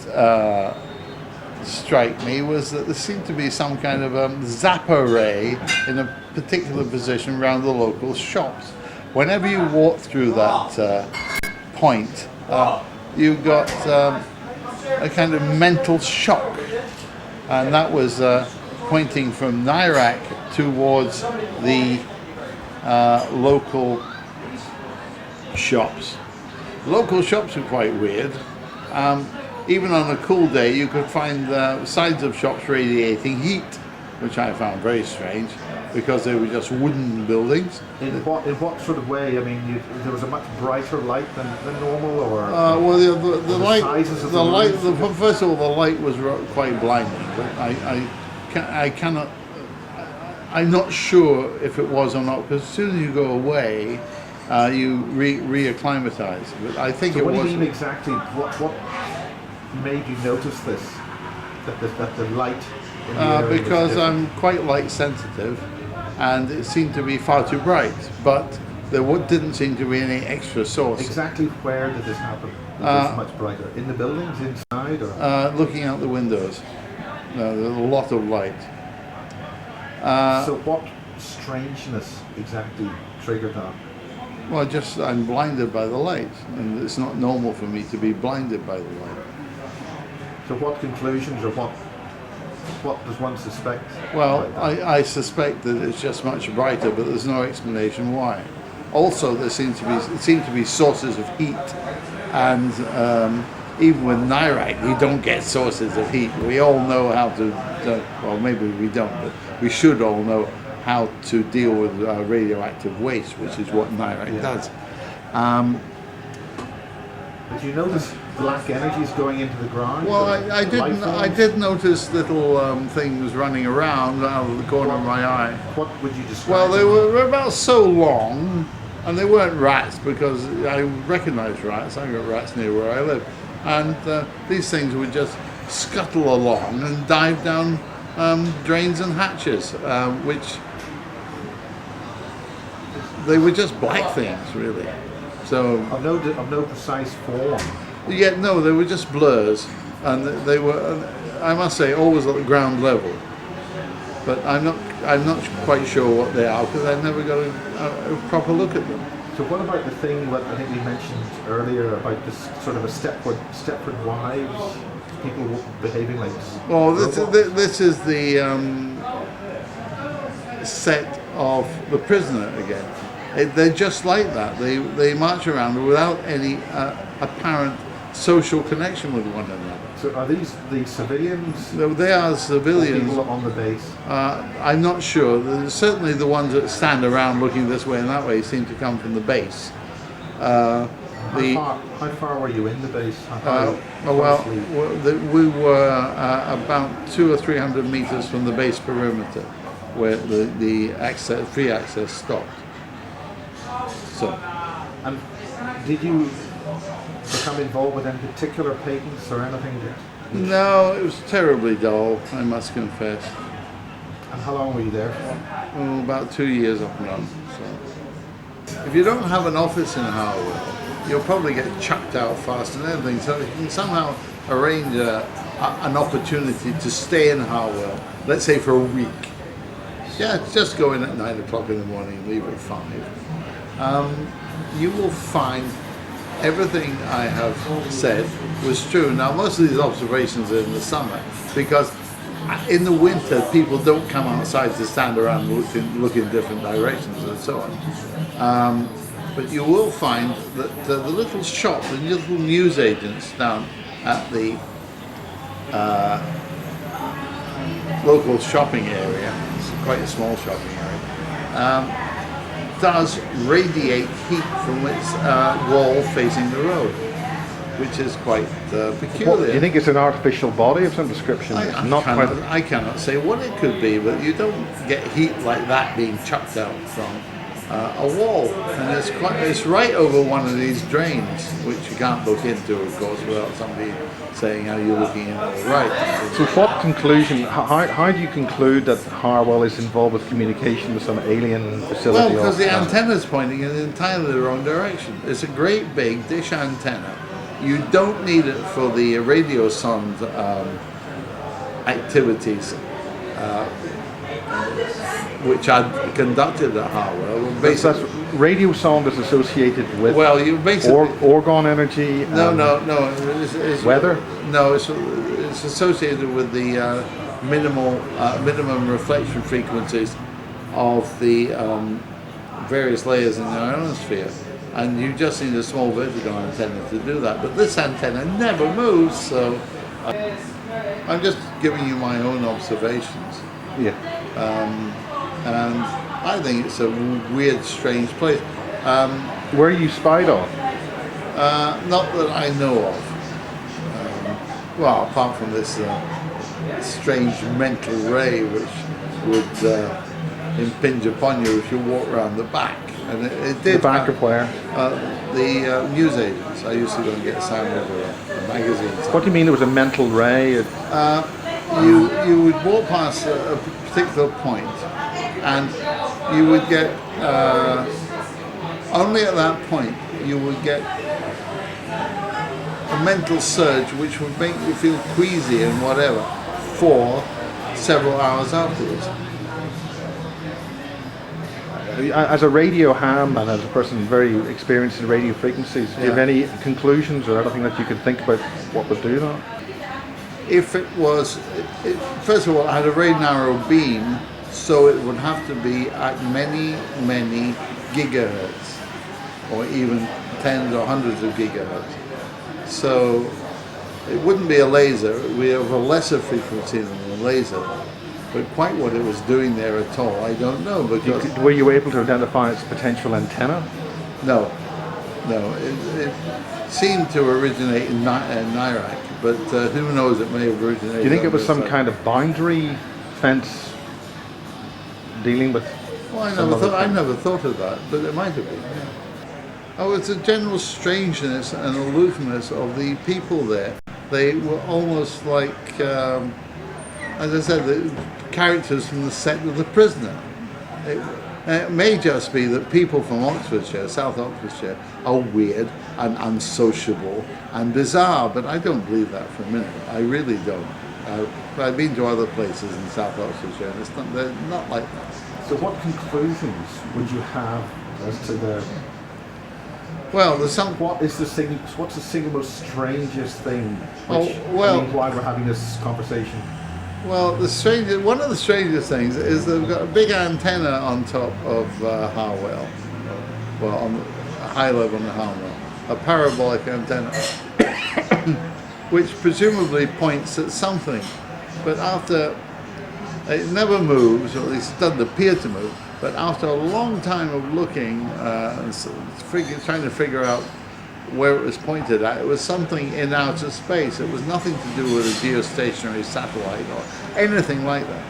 strike me was that there seemed to be some kind of zap array in a particular position around the local shops. Whenever you walked through that point, you got a kind of mental shock, and that was pointing from Nirac towards the local shops. Local shops are quite weird. Even on a cool day, you could find the sides of shops radiating heat, which I found very strange, because they were just wooden buildings. In what sort of way? I mean, there was a much brighter light than normal, or well, the light, sizes of the light. rooms? First of all, the light was quite blinding, but I cannot. I'm not sure if it was or not, because as soon as you go away, you reacclimatize. But I think So it what was. do you mean exactly? What made you notice this? That the light in the area was Because different? I'm quite light sensitive, and it seemed to be far too bright. But there didn't seem to be any extra source. Exactly where did this happen? It was much brighter. In the buildings, inside, or Looking out the windows, there's a lot of light. so what strangeness exactly triggered that? Well, I'm blinded by the light, and it's not normal for me to be blinded by the light. So what conclusions, or what does one suspect? Well, about that? I suspect that it's just much brighter, but there's no explanation why. Also, there seem to be sources of heat, and even with NIRAC, we don't get sources of heat. We all know how to, well, maybe we don't, but we should all know how to deal with radioactive waste, which is what NIRAC does. Did you notice black energies going into the ground? Well, or I life forms? did notice little things running around out of the corner of my eye. What would you describe? Well, they them? were about so long, and they weren't rats, because I recognise rats. I've got rats near where I live, and these things would just scuttle along and dive down drains and hatches, which they were just black things, really. So Of no precise form. yeah, no, they were just blurs, and they were, I must say, always at the ground level. But I'm not quite sure what they are, because I never got a proper look at them. So what about the thing that I think we mentioned earlier about this sort of a Stepford wives, people behaving like Well, robots? this is the set of The Prisoner again. They're just like that. They march around without any apparent social connection with one another. So are these the civilians? They are civilians. People on the base. I'm not sure. Certainly the ones that stand around looking this way and that way seem to come from the base. How far were you in the base? How closely? We were about 200 or 300 meters from the base perimeter, where the free access stopped. So, And did you become involved with any particular patents or anything? no, it was terribly dull, I must confess. And how long were you there for? Oh, about 2 years off and on. So, if you don't have an office in Harwell, you'll probably get chucked out fast and everything. So, if you can somehow arrange an opportunity to stay in Harwell, let's say for a week. Yeah, just go in at 9 o'clock in the morning and leave at 5. You will find everything I have said was true. Now, most of these observations are in the summer, because in the winter people don't come outside to stand around and look in different directions and so on. But you will find that the little shops and little newsagents down at the local shopping area, it's quite a small shopping area, does radiate heat from its wall facing the road, which is quite peculiar. Do you think it's an artificial body of some description? I cannot say what it could be, but you don't get heat like that being chucked out from a wall, and it's right over one of these drains, which you can't look into, of course, without somebody saying how you're looking in at the right. So what conclusion, how do you conclude that Harwell is involved with communication with some alien facility? Well, because the antenna's pointing in entirely the wrong direction. It's a great big dish antenna. You don't need it for the radio sound activities, which are conducted at Harwell. That's radio sound is associated with you basically orgone energy. No. It's weather. No, it's associated with the minimum reflection frequencies of the various layers in the ionosphere, and you just need a small vertical antenna to do that. But this antenna never moves, so I'm just giving you my own observations. Yeah. And I think it's a weird, strange place. Were you spied on? Not that I know of. Well, apart from this strange mental ray which would impinge upon you if you walk around the back. And it did. The back of where? The newsagents. I used to go and get sound over the magazines. What do you mean there was a mental ray? You would walk past a particular point, and you would get only at that point you would get a mental surge which would make you feel queasy and whatever for several hours afterwards. As a radio ham and as a person very experienced in radio frequencies, do you have any conclusions or anything that you could think about what would do that? If it was, first of all, I had a very narrow beam, so it would have to be at many, many gigahertz, or even tens or hundreds of gigahertz. So it wouldn't be a laser, it would be of a lesser frequency than a laser. But quite what it was doing there at all, I don't know. Because were you able to identify its potential antenna? No. It seemed to originate in Iraq, but who knows, it may have originated. Do you think it was some kind of boundary fence dealing with? Well, I never thought of that, but it might have been. Yeah. Oh, it's a general strangeness and aloofness of the people there. They were almost like, as I said, the characters from the set of The Prisoner. It may just be that people from Oxfordshire, South Oxfordshire, are weird and unsociable and bizarre, but I don't believe that for a minute. I really don't. I've been to other places in South Oxfordshire, and they're not like that. So what conclusions would you have as to the... Well, there's some... What's the single most strangest thing? Why we're having this conversation? Well, one of the strangest things is they've got a big antenna on top of Harwell, well, on a high level on the Harwell, a parabolic antenna, which presumably points at something, but after it never moves, or at least it doesn't appear to move. But after a long time of looking, trying to figure out where it was pointed at, it was something in outer space. It was nothing to do with a geostationary satellite or anything like that.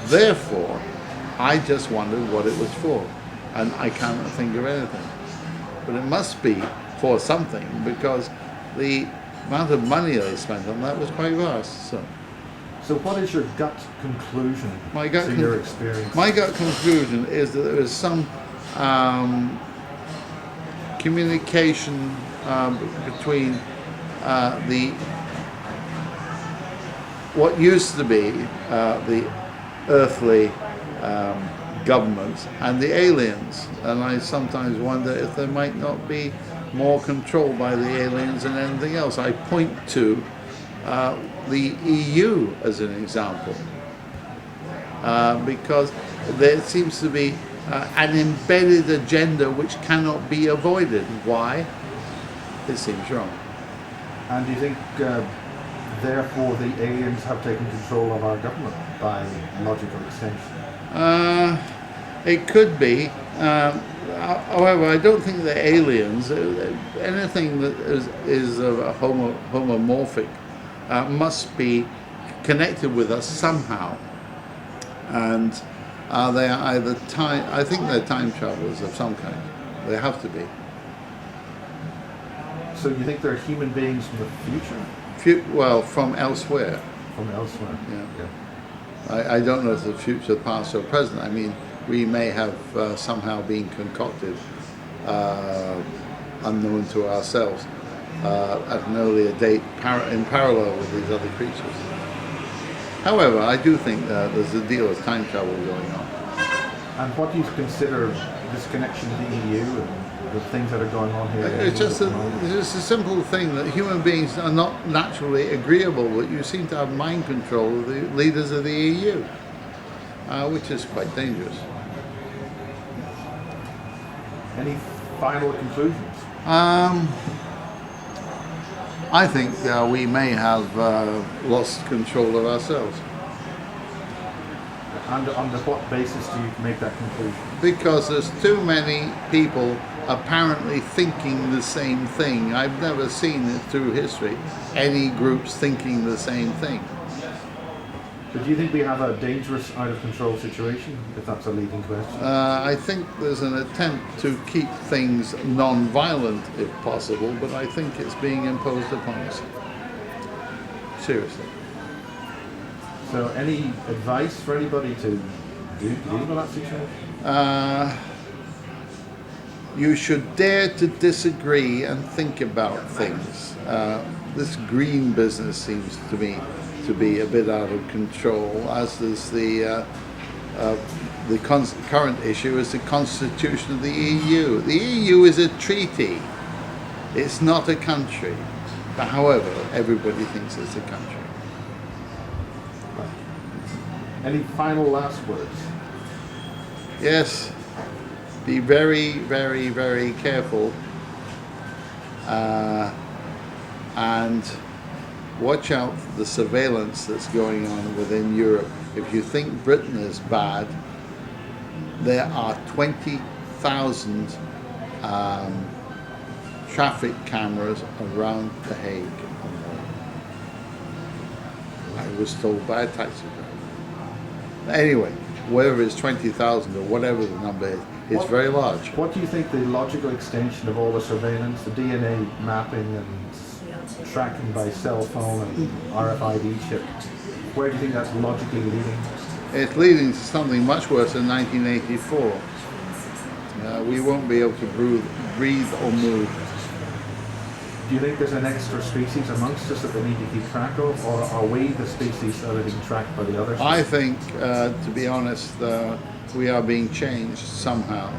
Therefore, I just wondered what it was for, and I cannot think of anything. But it must be for something, because the amount of money they spent on that was quite vast. So what is your gut conclusion to your experience? My gut conclusion is that there is some communication between what used to be the earthly governments and the aliens, and I sometimes wonder if there might not be more control by the aliens than anything else. I point to the EU as an example, because there seems to be an embedded agenda which cannot be avoided. Why? It seems wrong. And do you think, therefore, the aliens have taken control of our government by logical extension? It could be. However, I don't think the aliens, anything that is of a homomorphic, must be connected with us somehow. And they are either I think they're time travelers of some kind. They have to be. So you think they're human beings from the future? Well, from elsewhere. From elsewhere. Yeah. I don't know if the future, past or present. I mean, we may have somehow been concocted, unknown to ourselves, at an earlier date in parallel with these other creatures. However, I do think there's a deal of time travel going on. And what do you consider this connection to the EU and the things that are going on here? It's just a simple thing that human beings are not naturally agreeable, but you seem to have mind control of the leaders of the EU, which is quite dangerous. Any final conclusions? I think we may have lost control of ourselves. And on what basis do you make that conclusion? Because there's too many people apparently thinking the same thing. I've never seen it through history, any groups thinking the same thing. But do you think we have a dangerous, out of control situation, if that's a leading question? I think there's an attempt to keep things non-violent if possible, but I think it's being imposed upon us. Seriously. So any advice for anybody to deal with that situation? You should dare to disagree and think about things. This green business seems to me to be a bit out of control, as does the current issue is the constitution of the EU. The EU is a treaty. It's not a country. But however, everybody thinks it's a country. Any final last words? Yes. Be very, very, very careful. And watch out for the surveillance that's going on within Europe. If you think Britain is bad, there are 20,000 traffic cameras around The Hague. I was told by a taxi driver. Anyway, whether it's 20,000 or whatever the number is, it's very large. What do you think the logical extension of all the surveillance, the DNA mapping and tracking by cell phone and RFID chip, where do you think that's logically leading? It's leading to something much worse than 1984. We won't be able to breathe or move. Do you think there's an extra species amongst us that they need to keep track of, or are we the species that are being tracked by the others? I think, to be honest, we are being changed somehow.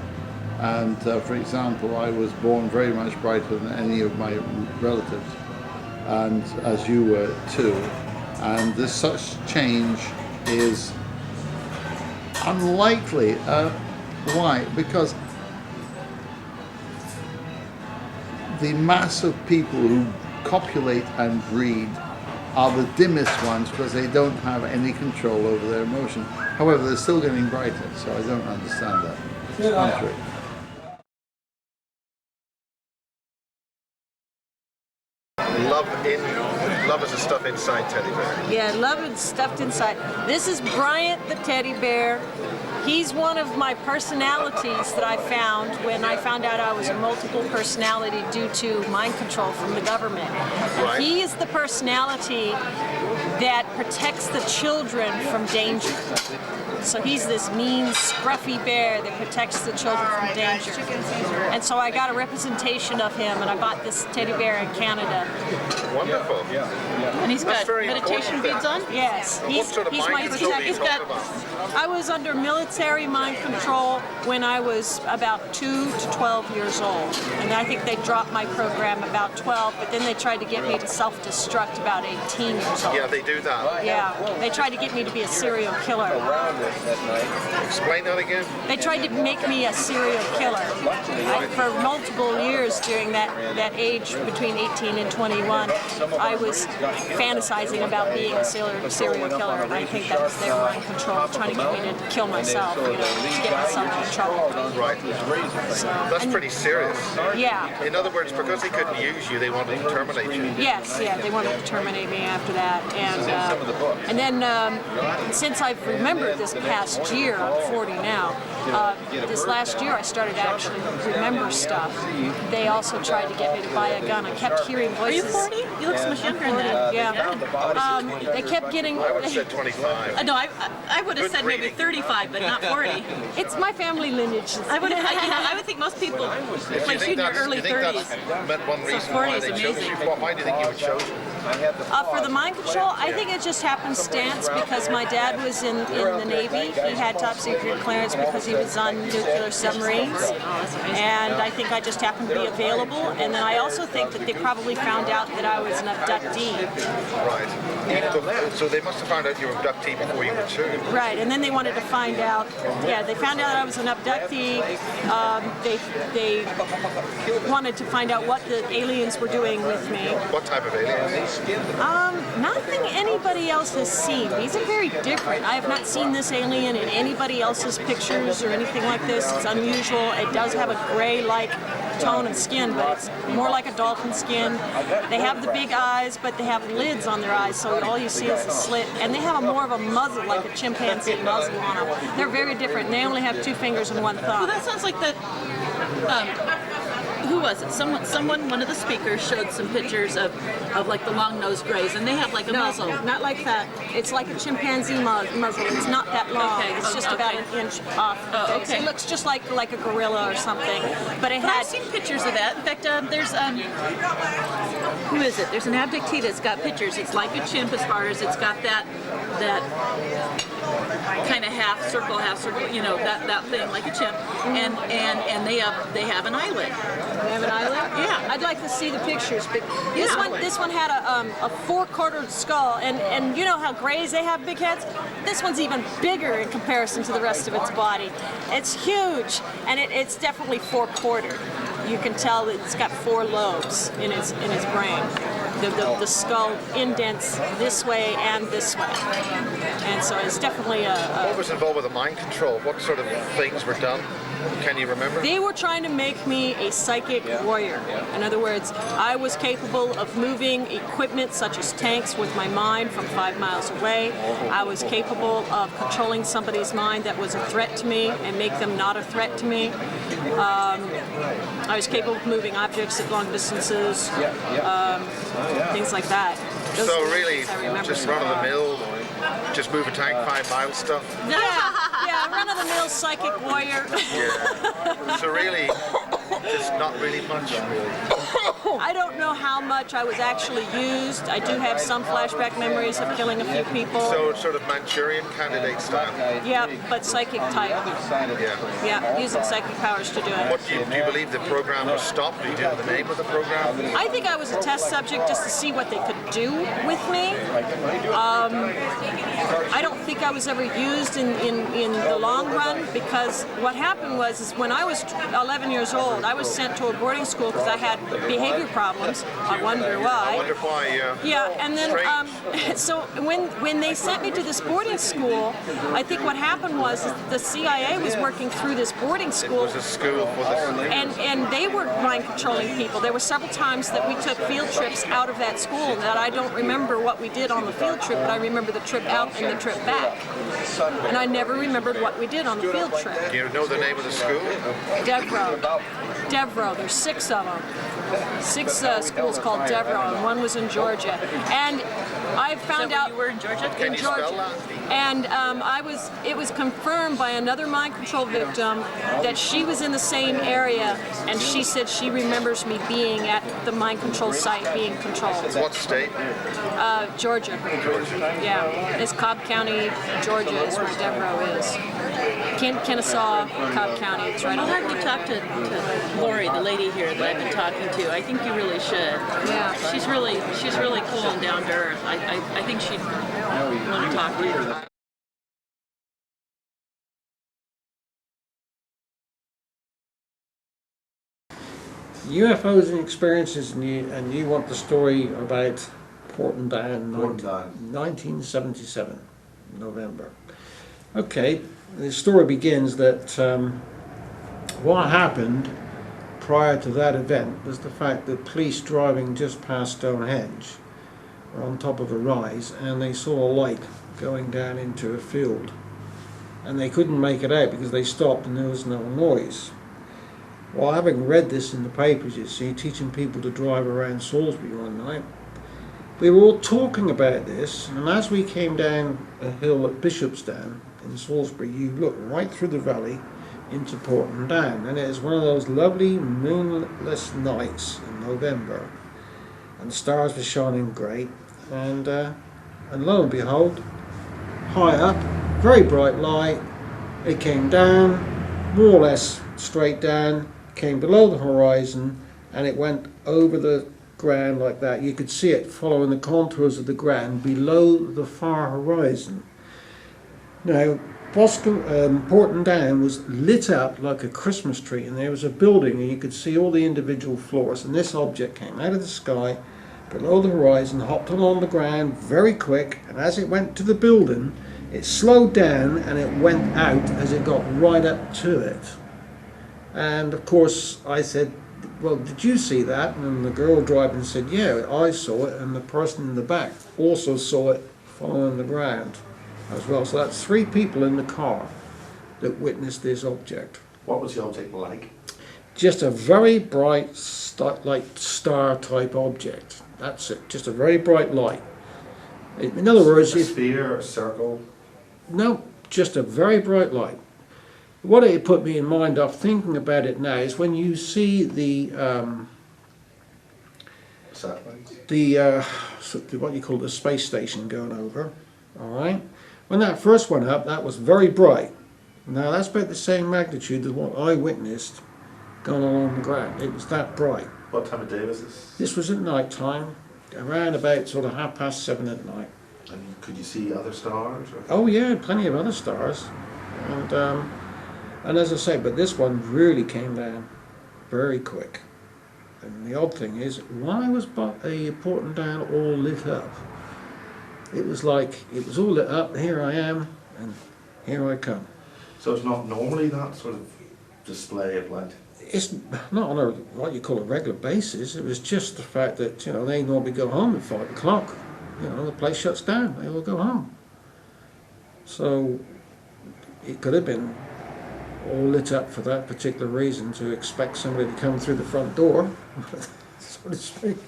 And for example, I was born very much brighter than any of my relatives, and as you were too. And this such change is unlikely. Why? Because the mass of people who copulate and breed are the dimmest ones because they don't have any control over their emotion. However, they're still getting brighter, so I don't understand that. It's contrary. Love is the stuff inside teddy bear. Yeah, love is stuffed inside. This is Bryant the teddy bear. He's one of my personalities that I found when I found out I was a multiple personality due to mind control from the government. And he is the personality that protects the children from danger. So he's this mean, scruffy bear that protects the children from danger. And so I got a representation of him, and I bought this teddy bear in Canada. Wonderful. And he's got meditation beads on? Yes. He's my protector. I was under military mind control when I was about 2 to 12 years old. And I think they dropped my program about 12, but then they tried to get me to self-destruct about 18 years old. Yeah, they do that. Yeah, they tried to get me to be a serial killer. Explain that again. They tried to make me a serial killer. For multiple years during that age between 18 and 21, I was fantasizing about being a serial killer, and I think that was their mind control, trying to get me to kill myself, to get myself in trouble. Right. So, that's pretty serious. Yeah. In other words, because they couldn't use you, they wanted to terminate you. Yes, yeah, they wanted to terminate me after that, and then since I've remembered this past year, I'm 40 now. This last year, I started to actually remember stuff. They also tried to get me to buy a gun. I kept hearing voices. Are you 40? You look so much younger than that. Yeah. They kept getting. I would have said 25. No, I would have said maybe 35, but not 40. It's my family lineage. I would think most people like you in your early 30s. That's one reason why they chose you? Why do you think you were chosen? For the mind control, I think it just happenstance because my dad was in the Navy. He had top secret clearance because he was on nuclear submarines, and I think I just happened to be available. And then I also think that they probably found out that I was an abductee. Right. So they must have found out you were an abductee before you were 2. Right, and then they wanted to find out. Yeah, they found out I was an abductee. They wanted to find out what the aliens were doing with me. What type of aliens? Nothing anybody else has seen. These are very different. I have not seen this alien in anybody else's pictures or anything like this. It's unusual. It does have a gray-like tone of skin, but it's more like a dolphin skin. They have the big eyes, but they have lids on their eyes, so all you see is a slit. And they have more of a muzzle, like a chimpanzee muzzle on them. They're very different, and they only have 2 fingers and 1 thumb. Well, that sounds like that. Who was it? Someone, one of the speakers showed some pictures of like the long-nosed greys, and they have like a muzzle. Not like that. It's like a chimpanzee muzzle. It's not that long. Okay. It's just about an inch off. Oh, okay. It looks just like a gorilla or something. But I've seen pictures of that. In fact, there's who is it? There's an abductee that's got pictures. It's like a chimp as far as it's got that kind of half circle, you know, that thing like a chimp, and they have an eyelid. They have an eyelid? Yeah. I'd like to see the pictures, but this one had a 4-quartered skull, and you know how greys, they have big heads? This one's even bigger in comparison to the rest of its body. It's huge, and it's definitely 4-quartered. You can tell that it's got 4 lobes in its brain. The skull indents this way and this way. And so it's definitely What was involved with the mind control? What sort of things were done? Can you remember? They were trying to make me a psychic warrior. In other words, I was capable of moving equipment such as tanks with my mind from 5 miles away. I was capable of controlling somebody's mind that was a threat to me and make them not a threat to me. I was capable of moving objects at long distances, things like that. Those so really, just run-of-the-mill, just move a tank 5 miles stuff? Yeah, run-of-the-mill psychic warrior. Yeah. So really, just not really much, really. I don't know how much I was actually used. I do have some flashback memories of killing a few people. So sort of Manchurian candidate style? Yeah, but psychic type. Yeah, using psychic powers to do it. What, do you believe the program was stopped? Do you know the name of the program? I think I was a test subject just to see what they could do with me. I don't think I was ever used in the long run, because what happened was when I was 11 years old, I was sent to a boarding school because I had behavior problems. I wonder why. I wonder why, yeah. Yeah, and then so when they sent me to this boarding school, I think what happened was the CIA was working through this boarding school. It was a school for this. And they were mind controlling people. There were several times that we took field trips out of that school that I don't remember what we did on the field trip, but I remember the trip out and the trip back. And I never remembered what we did on the field trip. Do you know the name of the school? Devro. There's 6 of them. 6 schools called Devro, and one was in Georgia. And I found out you were in Georgia. Can you spell that? And it was confirmed by another mind control victim that she was in the same area, and she said she remembers me being at the mind control site being controlled. What state? Georgia. Yeah, it's Cobb County, Georgia is where Devro is. Kennesaw, Cobb County, it's right on I'll the have you talk to Lori, the lady here that I've been talking to. I think you really should. Yeah. She's really cool and down to earth. I think she'd want to talk to you. UFOs and experiences, and you want the story about Porton Down, 1977, November. Okay, the story begins that what happened prior to that event was the fact that police driving just past Stonehenge were on top of a rise, and they saw a light going down into a field, and they couldn't make it out because they stopped and there was no noise. Well, having read this in the papers, you see, teaching people to drive around Salisbury one night, we were all talking about this, and as we came down a hill at Bishopsdown in Salisbury, you look right through the valley into Porton Down, and it is one of those lovely moonless nights in November. and the stars were shining great, and lo and behold, high up, very bright light, it came down, more or less straight down, came below the horizon, and it went over the ground like that. You could see it following the contours of the ground below the far horizon. Now, Porton Down was lit up like a Christmas tree, and there was a building and you could see all the individual floors, and this object came out of the sky below the horizon, hopped along the ground very quick, and as it went to the building it slowed down and it went out as it got right up to it. And of course I said, well, did you see that? And the girl driving said, yeah, I saw it, and the person in the back also saw it following the ground as well. So that's 3 people in the car that witnessed this object. What was the object like? Just a very bright, like star type object. That's it, just a very bright light. In other words, a sphere, a circle? No, just a very bright light. What it put me in mind of thinking about it now is when you see the satellites, what you call the space station going over, all right. When that first went up, that was very bright. Now that's about the same magnitude as what I witnessed going along the ground. It was that bright. What time of day was this? This was at night time, around about sort of 7:30 at night. And could you see other stars? Or? Oh yeah, plenty of other stars, and as I say, but this one really came down very quick. And the odd thing is, why was Porton Down all lit up? It was like it was all lit up. Here I am, and here I come. So it's not normally that sort of display of light? It's not on a what you call a regular basis. It was just the fact that they normally go home at 5 o'clock. The place shuts down. They all go home. So it could have been all lit up for that particular reason, to expect somebody to come through the front door, so to speak.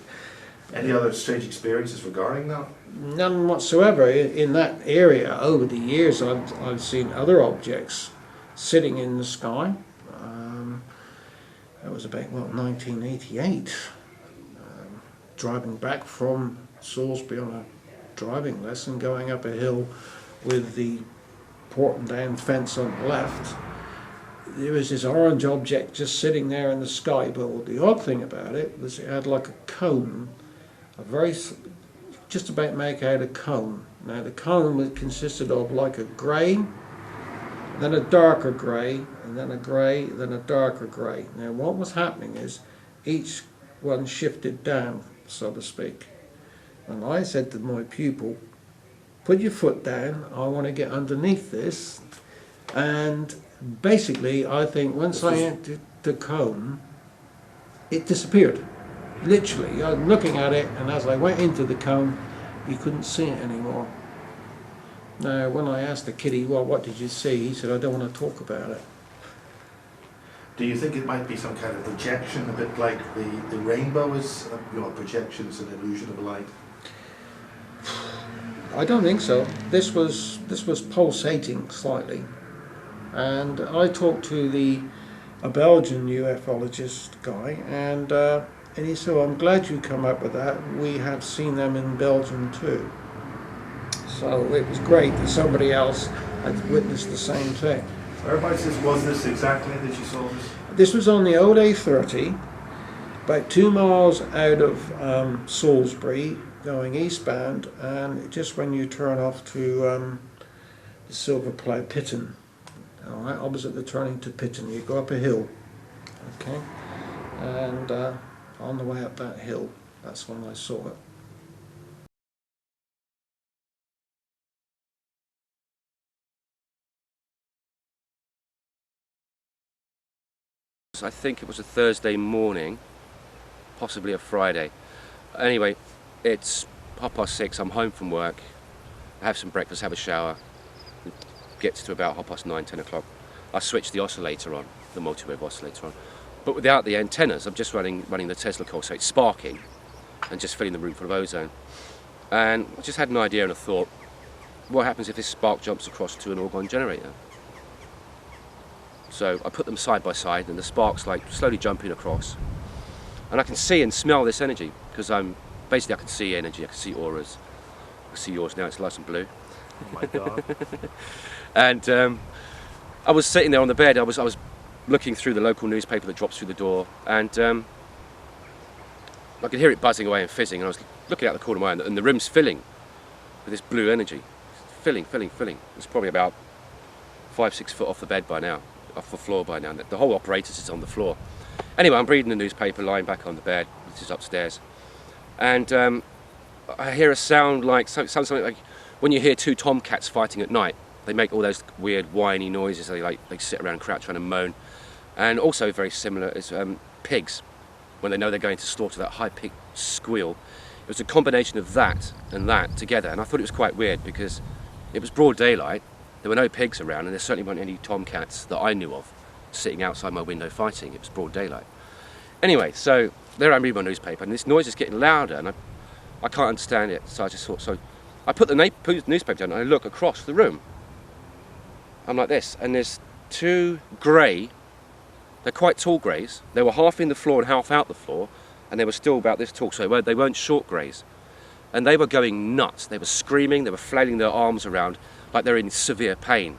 Any other strange experiences regarding that? None whatsoever. In that area, over the years, I've seen other objects sitting in the sky. That was about 1988. Driving back from Salisbury on a driving lesson, going up a hill with the Porton Down fence on the left. There was this orange object just sitting there in the sky, but the odd thing about it was it had like a cone, just about make out a cone. Now the cone consisted of like a grey, then a darker grey, and then a grey, then a darker grey. Now what was happening is each one shifted down, so to speak. And I said to my pupil, put your foot down, I want to get underneath this. And basically, I think once I entered the cone, it disappeared. Literally, I'm looking at it, and as I went into the cone, you couldn't see it anymore. Now, when I asked the kiddie, well, what did you see? He said, I don't want to talk about it. Do you think it might be some kind of projection, a bit like the rainbow is, projection is an illusion of light? I don't think so. This was pulsating slightly. And I talked to a Belgian ufologist guy, and he said, well, I'm glad you come up with that. We have seen them in Belgium too. So it was great that somebody else had witnessed the same thing. Whereabouts was this exactly that you saw this? This was on the old A30, about 2 miles out of Salisbury, going eastbound, and just when you turn off to the Silver Plough Pitton. All right, opposite the turning to Pitton, you go up a hill, okay, and on the way up that hill, that's when I saw it. I think it was a Thursday morning, possibly a Friday. Anyway, it's 6:30, I'm home from work, I have some breakfast, have a shower, it gets to about 9:30, 10 o'clock. I switch the oscillator on, the multi-wave oscillator on, but without the antennas. I'm just running the Tesla coil, so it's sparking and just filling the room full of ozone. And I just had an idea and a thought, what happens if this spark jumps across to an orgone generator? So I put them side by side, and the spark's like slowly jumping across. And I can see and smell this energy because I'm basically I can see energy, I can see auras. I can see yours now, it's nice and blue. Oh my God. And I was sitting there on the bed, I was looking through the local newspaper that drops through the door, and I could hear it buzzing away and fizzing, and I was looking out the corner of my eye, and the room's filling with this blue energy. Filling. It's probably about 5-6 foot off the bed by now, off the floor by now. The whole apparatus is on the floor. Anyway, I'm reading the newspaper, lying back on the bed, which is upstairs, and I hear a sound like something like when you hear two tomcats fighting at night. They make all those weird whiny noises. They sit around crouch trying to moan, and also very similar is pigs when they know they're going to slaughter, that high-pitched squeal. It was a combination of that and that together, and I thought it was quite weird because it was broad daylight. There were no pigs around, and there certainly weren't any tomcats that I knew of sitting outside my window fighting. It was broad daylight. Anyway, so there I'm reading my newspaper, and this noise is getting louder, and I can't understand it. So I just thought, so I put the newspaper down, and I look across the room. I'm like this, and there's two grey, they're quite tall greys. They were half in the floor and half out the floor, and they were still about this tall, so they weren't short greys. And they were going nuts. They were screaming, they were flailing their arms around like they're in severe pain.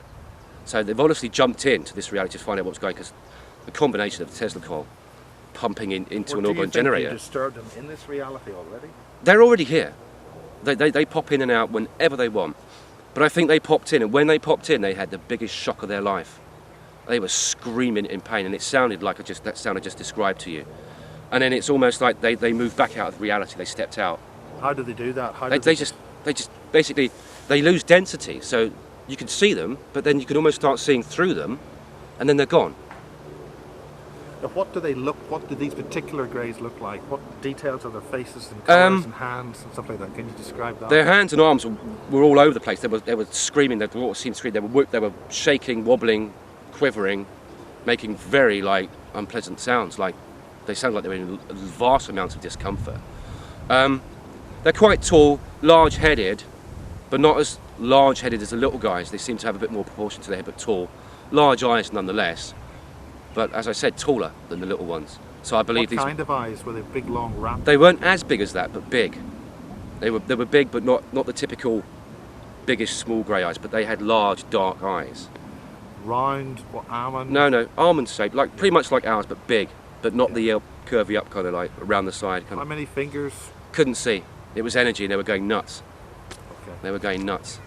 So they've honestly jumped into this reality to find out what's going on, because the combination of the Tesla coil pumping into an organ generator. Do you disturb them in this reality already? They're already here. They pop in and out whenever they want. But I think they popped in, and when they popped in, they had the biggest shock of their life. They were screaming in pain, and it sounded like that sound I just described to you. And then it's almost like they moved back out of reality. They stepped out. How do they do that? They just basically they lose density. So you can see them, but then you can almost start seeing through them, and then they're gone. Now, what do they look? What do these particular greys look like? What details of their faces and colours and hands and stuff like that? Can you describe that? Their hands and arms were all over the place. They were screaming. They all seemed to scream. They were shaking, wobbling, quivering, making very unpleasant sounds. They sound like they were in vast amounts of discomfort. They're quite tall, large-headed, but not as large-headed as the little guys. They seem to have a bit more proportion to their head, but tall. Large eyes nonetheless, but as I said, taller than the little ones. So I believe what kind of eyes? Were they big, long, round? They weren't as big as that, but big. They were big, but not the typical biggish small grey eyes, but they had large, dark eyes. Round, what, almond? No, almond shaped, pretty much like ours, but big, but not the curvy up kind of around the side. How many fingers? Couldn't see. It was energy, and they were going nuts. Okay. They were going nuts.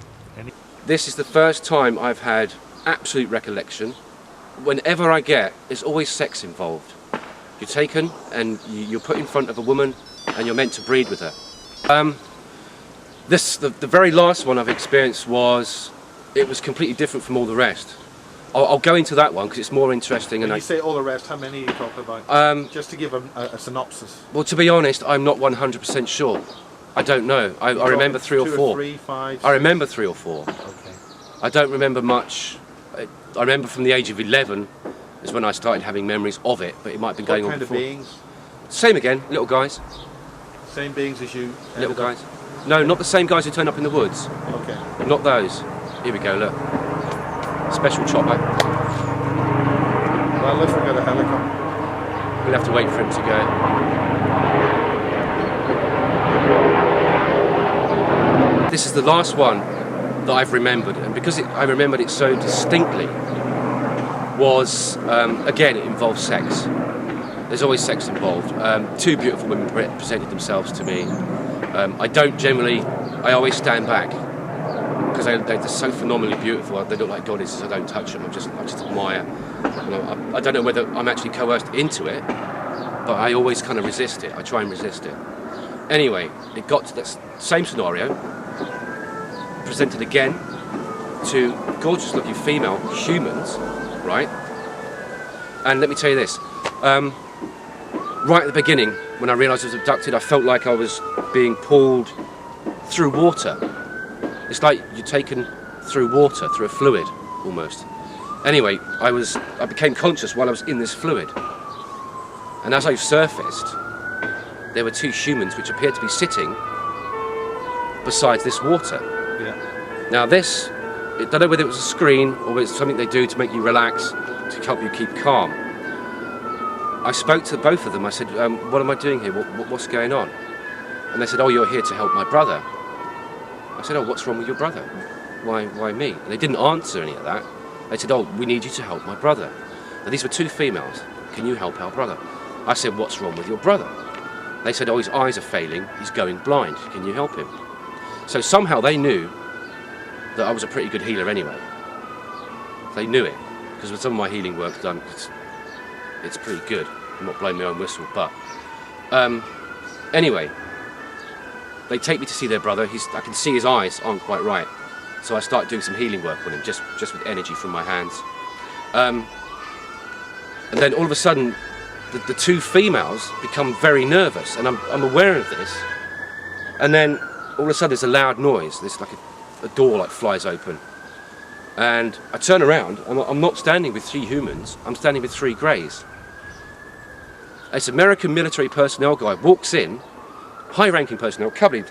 This is the first time I've had absolute recollection. Whenever I get, there's always sex involved. You're taken and you're put in front of a woman and you're meant to breed with her. The very last one I've experienced was completely different from all the rest. I'll go into that one because it's more interesting. When you say all the rest, how many are you talking about? Just to give a synopsis. Well, to be honest, I'm not 100% sure. I don't know. I remember 3 or 4. 2 or 3, 5. I remember 3 or 4. Okay. I don't remember much. I remember from the age of 11 is when I started having memories of it, but it might have been going on before. What kind of beings? Same again, little guys. Same beings as you? Little guys. No, not the same guys who turn up in the woods. Okay. Not those. Here we go, look. Special chopper. Well, let's forget a helicopter. We'll have to wait for him to go. This is the last one that I've remembered, and because I remembered it so distinctly, was, again, it involves sex. There's always sex involved. 2 beautiful women presented themselves to me. I always stand back, because they're so phenomenally beautiful. They look like goddesses. I don't touch them. I just admire. I don't know whether I'm actually coerced into it, but I always kind of resist it. I try and resist it. Anyway, it got to that same scenario, presented again to gorgeous-looking female humans, right? And let me tell you this. Right at the beginning, when I realised I was abducted, I felt like I was being pulled through water. It's like you're taken through water, through a fluid, almost. Anyway, I became conscious while I was in this fluid. And as I surfaced, there were 2 humans which appeared to be sitting beside this water. Yeah. Now I don't know whether it was a screen or whether it's something they do to make you relax, to help you keep calm. I spoke to both of them. I said, what am I doing here? What's going on? And they said, oh, you're here to help my brother. I said, oh, what's wrong with your brother? Why me? And they didn't answer any of that. They said, oh, we need you to help my brother. Now, these were two females. Can you help our brother? I said, what's wrong with your brother? They said, oh, his eyes are failing. He's going blind. Can you help him? So somehow they knew that I was a pretty good healer anyway. They knew it, because with some of my healing work done, it's pretty good. I'm not blowing my own whistle, but anyway, they take me to see their brother. I can see his eyes aren't quite right, so I start doing some healing work on him, just with energy from my hands. And then all of a sudden, the two females become very nervous, and I'm aware of this. And then all of a sudden, there's a loud noise. There's like a door flies open, and I turn around. I'm not standing with 3 humans. I'm standing with 3 greys. This American military personnel guy walks in, high-ranking personnel, covered,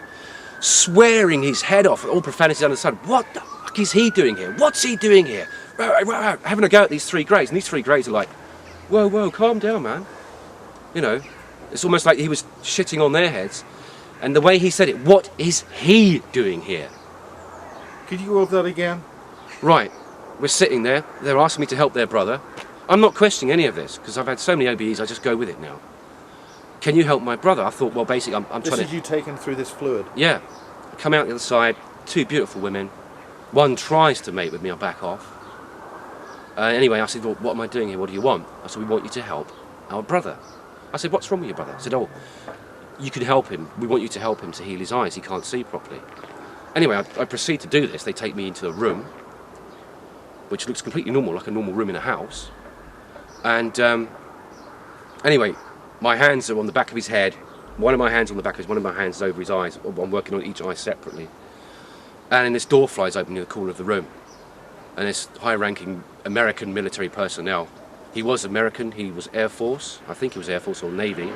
swearing his head off, all profanities under the sun. What the fuck is he doing here? What's he doing here? Having a go at these 3 greys, and these 3 greys are like, whoa, calm down, man. You know, it's almost like he was shitting on their heads. And the way he said it, what is he doing here? Could you go over that again? Right, we're sitting there, they're asking me to help their brother. I'm not questioning any of this, because I've had so many OBEs, I just go with it now. Can you help my brother? I thought, well, basically, I'm trying to... This is you taken through this fluid? Yeah. I come out the other side, 2 beautiful women. One tries to mate with me, I back off. Anyway, I said, well, what am I doing here? What do you want? I said, we want you to help our brother. I said, what's wrong with your brother? I said, oh, you can help him. We want you to help him to heal his eyes. He can't see properly. Anyway, I proceed to do this. They take me into a room, which looks completely normal, like a normal room in a house. And anyway, my hands are on the back of his head. One of my hands on the back of his, one of my hands is over his eyes. I'm working on each eye separately. And then this door flies open in the corner of the room. And this high-ranking American military personnel. He was American, he was Air Force. I think he was Air Force or Navy.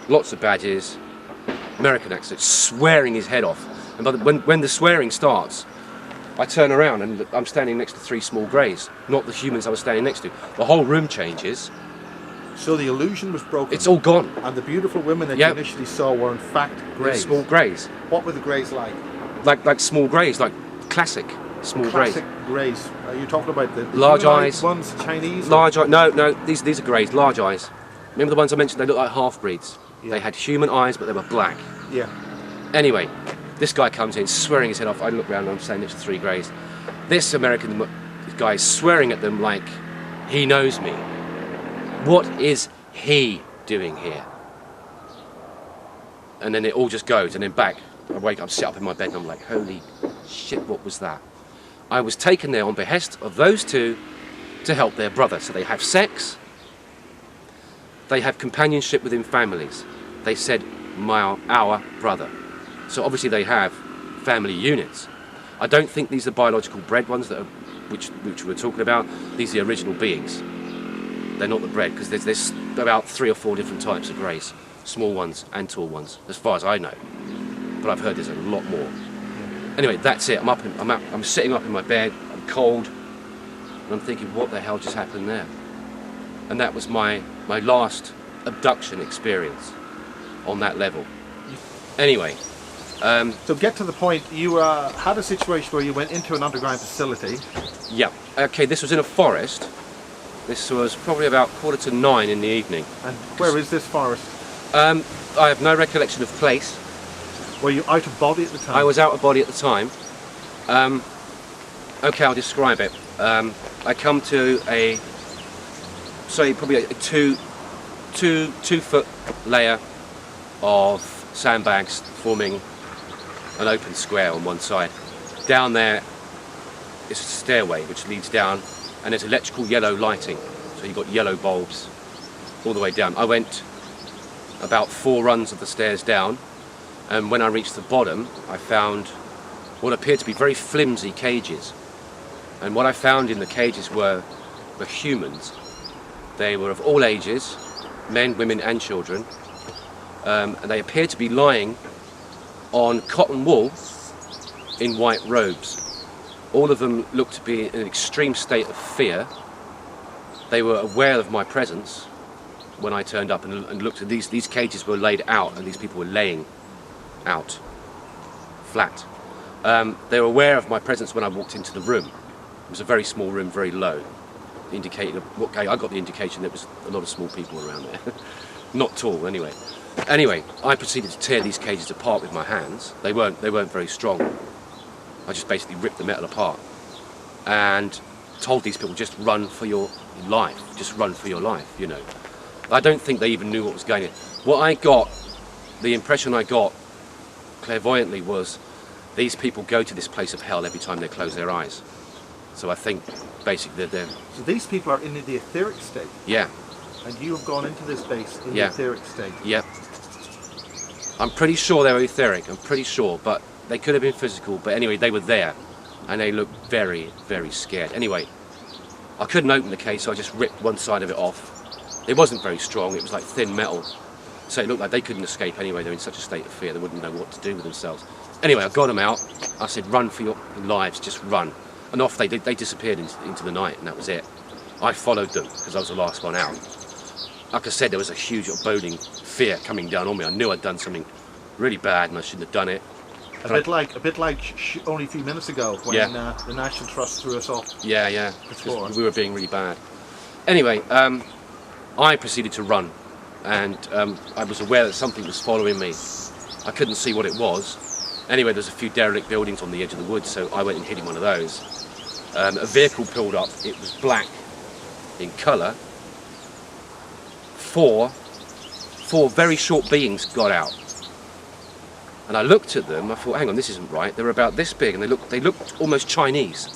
Lots of badges, American accent, swearing his head off. And when the swearing starts, I turn around and I'm standing next to 3 small greys, not the humans I was standing next to. The whole room changes. So the illusion was broken? It's all gone. And the beautiful women that you initially saw were in fact greys? Small greys. What were the greys like? Like small greys, like classic small greys. Classic greys. Are you talking about the large eyes ones, Chinese? Large eyes. No, these are greys, large eyes. Remember the ones I mentioned? They look like half-breeds. Yeah. They had human eyes, but they were black. Yeah. Anyway, this guy comes in, swearing his head off. I look around and I'm standing next to 3 greys. This American guy is swearing at them like he knows me. What is he doing here? And then it all just goes, and then back. I wake up, sit up in my bed, and I'm like, holy shit, what was that? I was taken there on behest of those 2 to help their brother. So they have sex, they have companionship within families. They said, our brother. So obviously they have family units. I don't think these are biological bred ones that are, which we're talking about. These are the original beings. They're not the bred, because there's about 3 or 4 different types of greys, small ones and tall ones, as far as I know. But I've heard there's a lot more. Anyway, that's it. I'm sitting up in my bed. I'm cold, and I'm thinking, what the hell just happened there? And that was my last abduction experience on that level. Anyway. So get to the point, you had a situation where you went into an underground facility. Yeah. Okay, this was in a forest. This was probably about 9:15 in the evening. And where is this forest? I have no recollection of place. Were you out of body at the time? I was out of body at the time. Okay, I'll describe it. I come to probably a 2 foot layer of sandbags forming an open square on one side. Down there is a stairway which leads down, and there's electrical yellow lighting. So you've got yellow bulbs all the way down. I went about 4 runs of the stairs down, and when I reached the bottom, I found what appeared to be very flimsy cages. And what I found in the cages were humans. They were of all ages, men, women and children, and they appeared to be lying on cotton wool in white robes. All of them looked to be in an extreme state of fear. They were aware of my presence when I turned up and looked at these cages were laid out, and these people were laying out, flat. They were aware of my presence when I walked into the room. It was a very small room, very low. Indicated, okay, I got the indication there was a lot of small people around there. Not tall, anyway. Anyway, I proceeded to tear these cages apart with my hands. They weren't very strong. I just basically ripped the metal apart and told these people, just run for your life. Just run for your life, you know. I don't think they even knew what was going on. What I got, the impression I got clairvoyantly was these people go to this place of hell every time they close their eyes. So I think basically they're... So these people are in the etheric state? Yeah. And you have gone into this base in the etheric state? Yeah. I'm pretty sure they were etheric, I'm pretty sure, but they could have been physical, but anyway, they were there, and they looked very, very scared. Anyway, I couldn't open the case, so I just ripped one side of it off. It wasn't very strong, it was like thin metal, so it looked like they couldn't escape anyway. They're in such a state of fear, they wouldn't know what to do with themselves. Anyway, I got them out, I said, run for your lives, just run. And off they disappeared into the night, and that was it. I followed them, because I was the last one out. Like I said, there was a huge boding fear coming down on me. I knew I'd done something really bad, and I shouldn't have done it. A bit like only a few minutes ago when the National Trust threw us off. Yeah. We were being really bad. Anyway, I proceeded to run, and I was aware that something was following me. I couldn't see what it was. Anyway, there's a few derelict buildings on the edge of the woods, so I went and hid in one of those. A vehicle pulled up. It was black in colour. Four very short beings got out. And I looked at them, I thought, hang on, this isn't right. They were about this big, and they looked almost Chinese.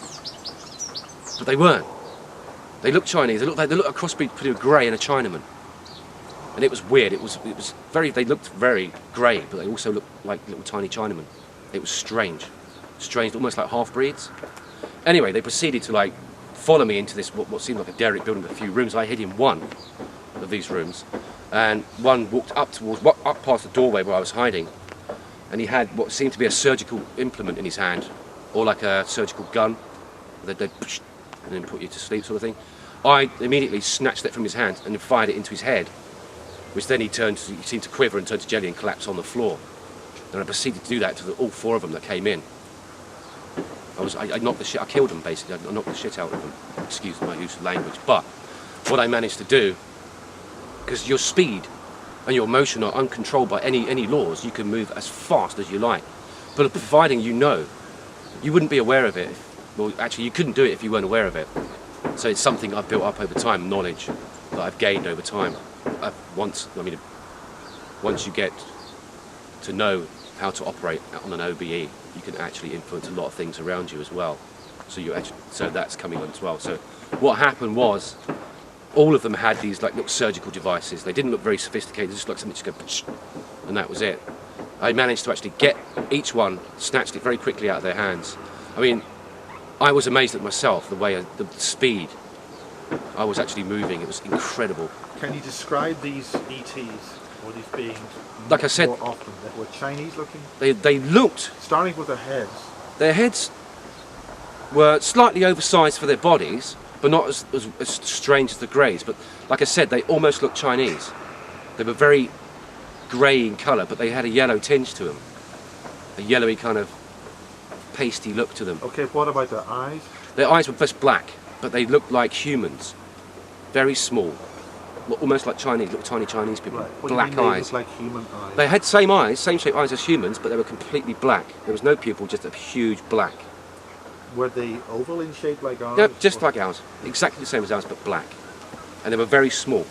But they weren't. They looked Chinese. They looked a cross between a grey and a Chinaman. And it was weird. It was they looked very grey, but they also looked like little tiny Chinamen. It was strange, almost like half-breeds. Anyway, they proceeded to follow me into this what seemed like a derelict building with a few rooms. I hid in one of these rooms, and one walked up past the doorway where I was hiding, and he had what seemed to be a surgical implement in his hand, or like a surgical gun that they'd and then put you to sleep, sort of thing. I immediately snatched it from his hand and fired it into his head, which then he seemed to quiver and turn to jelly and collapse on the floor. And I proceeded to do that to all four of them that came in. I knocked the shit. I killed them basically. I knocked the shit out of them. Excuse my use of language. But what I managed to do, because your speed and your motion are uncontrolled by any laws, you can move as fast as you like. But providing you wouldn't be aware of it. Well, actually, you couldn't do it if you weren't aware of it. So it's something I've built up over time, knowledge that I've gained over time. Once you get to know how to operate on an OBE, you can actually influence a lot of things around you as well. So that's coming on as well. So what happened was, all of them had these little surgical devices. They didn't look very sophisticated, just like something just go, and that was it. I managed to actually get each one, snatched it very quickly out of their hands. I mean, I was amazed at myself, the speed I was actually moving. It was incredible. Can you describe these ETs or these beings like I said, more often? They were Chinese looking? They looked... Starting with their heads. Their heads were slightly oversized for their bodies, but not as strange as the greys. But like I said, they almost looked Chinese. They were very grey in colour, but they had a yellow tinge to them. A yellowy kind of pasty look to them. Okay, what about their eyes? Their eyes were just black, but they looked like humans. Very small. Almost like Chinese, little tiny Chinese people. Right. Black They eyes. look like human eyes. They had same shaped eyes as humans, but they were completely black. There was no pupil, just a huge black. Were they oval in shape like ours? Yeah, just like ours. Exactly the same as ours, but black. And they were very small.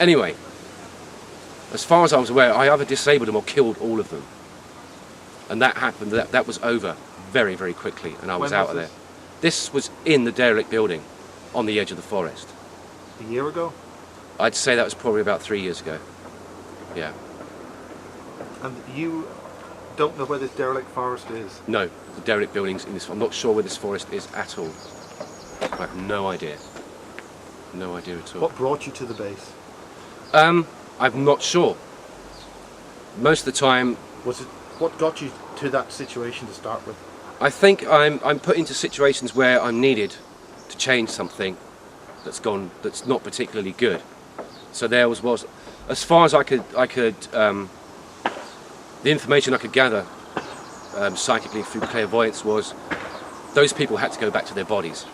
Anyway, as far as I was aware, I either disabled them or killed all of them. And that happened, that was over very, very quickly, and I was out of there. This was in the derelict building, on the edge of the forest. A year ago? I'd say that was probably about 3 years ago. Yeah. And you don't know where this derelict forest is? No, the derelict buildings in this. I'm not sure where this forest is at all. I have no idea. No idea at all. What brought you to the base? I'm not sure. Most of the time. What got you to that situation to start with? I think I'm put into situations where I'm needed to change something that's not particularly good. So there was as far as I could the information I could gather psychically through clairvoyance was those people had to go back to their bodies.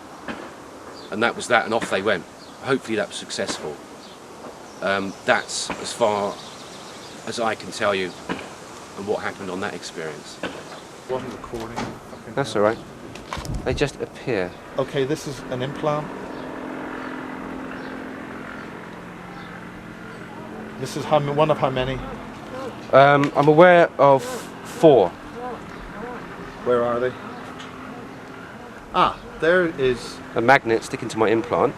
And that was that, and off they went. Hopefully that was successful. That's as far as I can tell you and what happened on that experience. What recording? That's all right. They just appear. Okay, this is an implant. This is one of how many? I'm aware of 4. Where are they? Ah, there is A magnet sticking to my implant.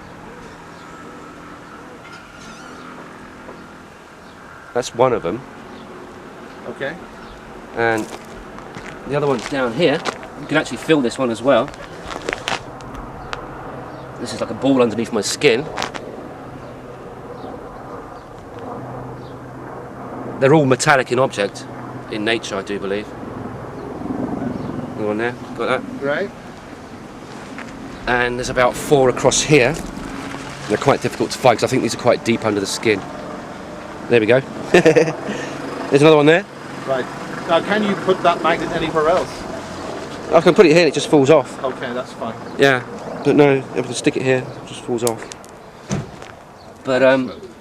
That's one of them. Okay. And the other one's down here. You can actually feel this one as well. This is like a ball underneath my skin. They're all metallic in object, in nature, I do believe. The one there, got that? right. And there's about 4 across here. They're quite difficult to find because I think these are quite deep under the skin. There we go. There's another one there. Right. Now, can you put that magnet anywhere else? I can put it here and it just falls off. Okay, that's fine. Yeah, but no, if I can stick it here, it just falls off. But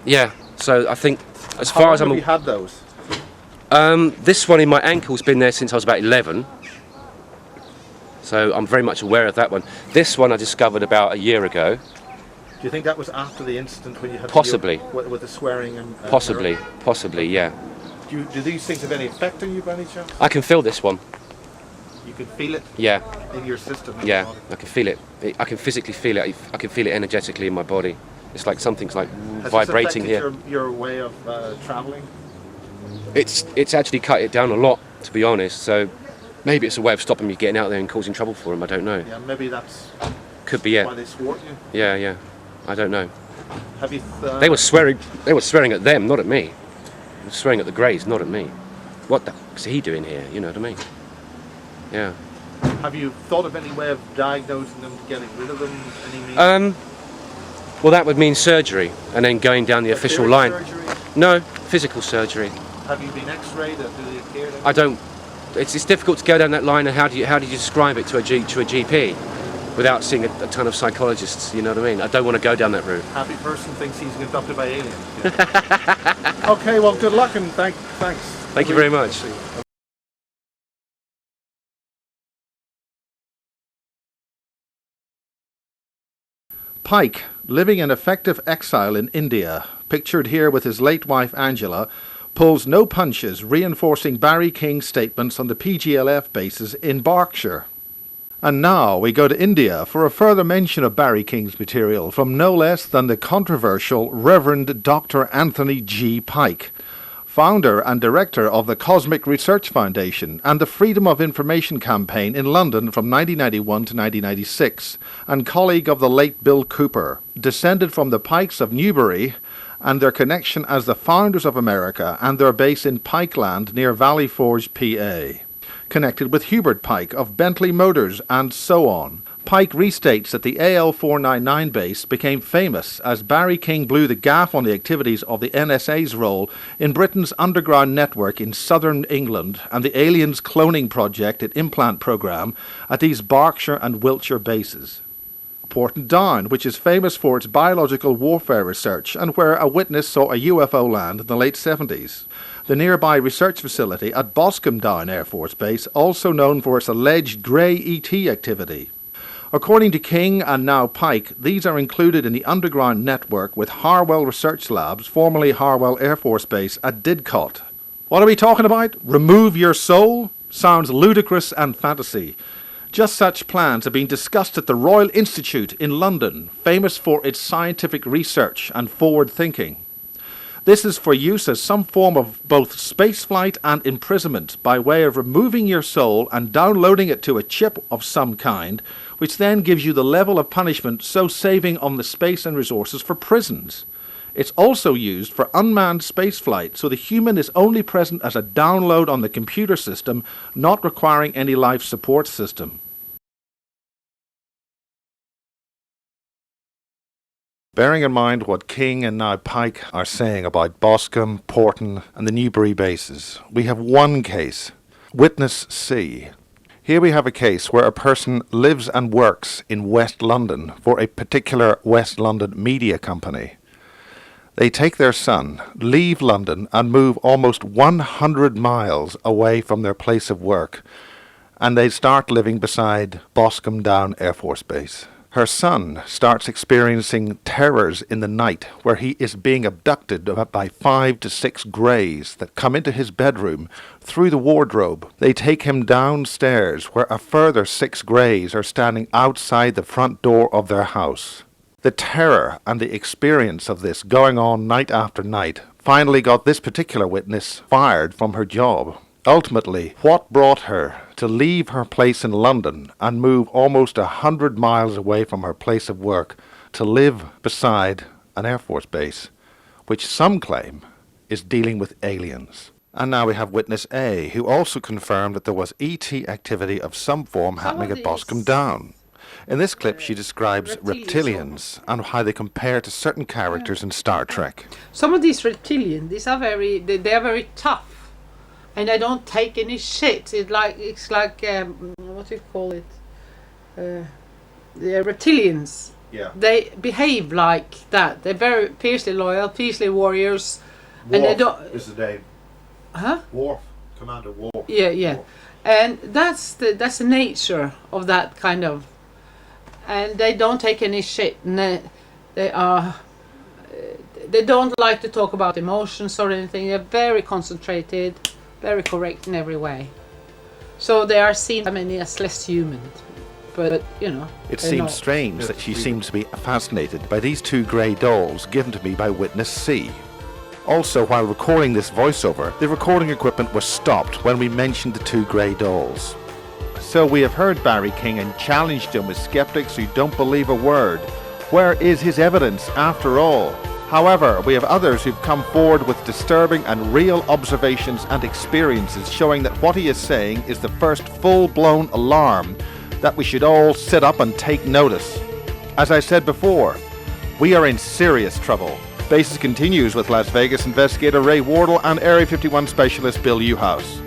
yeah, so I think as How far long as I'm... have you had those? This one in my ankle's been there since I was about 11. So I'm very much aware of that one. This one I discovered about a year ago. Do you think that was after the incident when you had Possibly. with the swearing and Possibly, yeah. Do these things have any effect on you by any chance? I can feel this one. You can feel it Yeah, in your system. yeah, I can feel it. I can physically feel it. I can feel it energetically in my body. It's like something's like vibrating here. Has this affected your way of travelling? It's actually cut it down a lot, to be honest. So maybe it's a way of stopping me getting out there and causing trouble for them. I don't know. Yeah, maybe that's Could be it. why they swore at you. Yeah, yeah. I don't know. Have you? They were swearing. They were swearing at them, not at me. They were swearing at the Greys, not at me. What the fuck's he doing here? You know what I mean? Yeah. Have you thought of any way of diagnosing them, getting rid of them? Any means? Well, that would mean surgery, and then going down the official line. Surgery? No, physical surgery. Have you been X-rayed? Do they appear? I don't. It's difficult to go down that line, and how do you describe it to a GP without seeing a ton of psychologists? You know what I mean? I don't want to go down that route. Happy person thinks he's been adopted by aliens. Yeah. Okay, well, good luck and thanks. Thank you very much. Pike, living in effective exile in India, pictured here with his late wife Angela, pulls no punches, reinforcing Barry King's statements on the PGLF bases in Berkshire. And now we go to India for a further mention of Barry King's material from no less than the controversial Reverend Dr. Anthony G. Pike, founder and director of the Cosmic Research Foundation and the Freedom of Information Campaign in London from 1991 to 1996, and colleague of the late Bill Cooper, descended from the Pikes of Newbury, and their connection as the founders of America and their base in Pikeland near Valley Forge, PA. Connected with Hubert Pike of Bentley Motors and so on. Pike restates that the AL-499 base became famous as Barry King blew the gaff on the activities of the NSA's role in Britain's underground network in southern England and the aliens cloning project and implant program at these Berkshire and Wiltshire bases. Porton Down, which is famous for its biological warfare research and where a witness saw a UFO land in the late 70s. The nearby research facility at Boscombe Down Air Force Base, also known for its alleged grey ET activity. According to King and now Pike, these are included in the underground network with Harwell Research Labs, formerly Harwell Air Force Base at Didcot. What are we talking about? Remove your soul? Sounds ludicrous and fantasy. Just such plans have been discussed at the Royal Institute in London, famous for its scientific research and forward thinking. This is for use as some form of both spaceflight and imprisonment by way of removing your soul and downloading it to a chip of some kind, which then gives you the level of punishment so saving on the space and resources for prisons. It's also used for unmanned spaceflight, so the human is only present as a download on the computer system, not requiring any life support system. Bearing in mind what King and now Pike are saying about Boscombe, Porton and the Newbury bases, we have one case, Witness C. Here we have a case where a person lives and works in West London for a particular West London media company. They take their son, leave London and move almost 100 miles away from their place of work, and they start living beside Boscombe Down Air Force Base. Her son starts experiencing terrors in the night where he is being abducted by 5 to 6 greys that come into his bedroom through the wardrobe. They take him downstairs where a further 6 greys are standing outside the front door of their house. The terror and the experience of this going on night after night finally got this particular witness fired from her job. Ultimately, what brought her to leave her place in London and move almost 100 miles away from her place of work to live beside an Air Force base, which some claim is dealing with aliens? And now we have Witness A, who also confirmed that there was ET activity of some form happening at Boscombe Down. In this clip, she describes reptilians and how they compare to certain characters in Star Trek. Some of these reptilians, they are very tough. And I don't take any shit. It's like what do you call it? The reptilians. Yeah. They behave like that. They're very fiercely loyal, fiercely warriors. Worf and they don't. Is the name. Huh? Worf, Commander Worf. Yeah. Worf. And that's the nature of that kind of. And they don't take any shit. And they don't like to talk about emotions or anything. They're very concentrated. Very correct in every way. So they are seen by many as less human, but you know. It seems strange that she seems to be fascinated by these 2 grey dolls given to me by Witness C. Also, while recording this voiceover, the recording equipment was stopped when we mentioned the 2 grey dolls. So we have heard Barry King and challenged him with skeptics who don't believe a word. Where is his evidence after all? However, we have others who've come forward with disturbing and real observations and experiences showing that what he is saying is the first full-blown alarm that we should all sit up and take notice. As I said before, we are in serious trouble. Basis continues with Las Vegas investigator Ray Wardle and Area 51 specialist Bill Uhouse.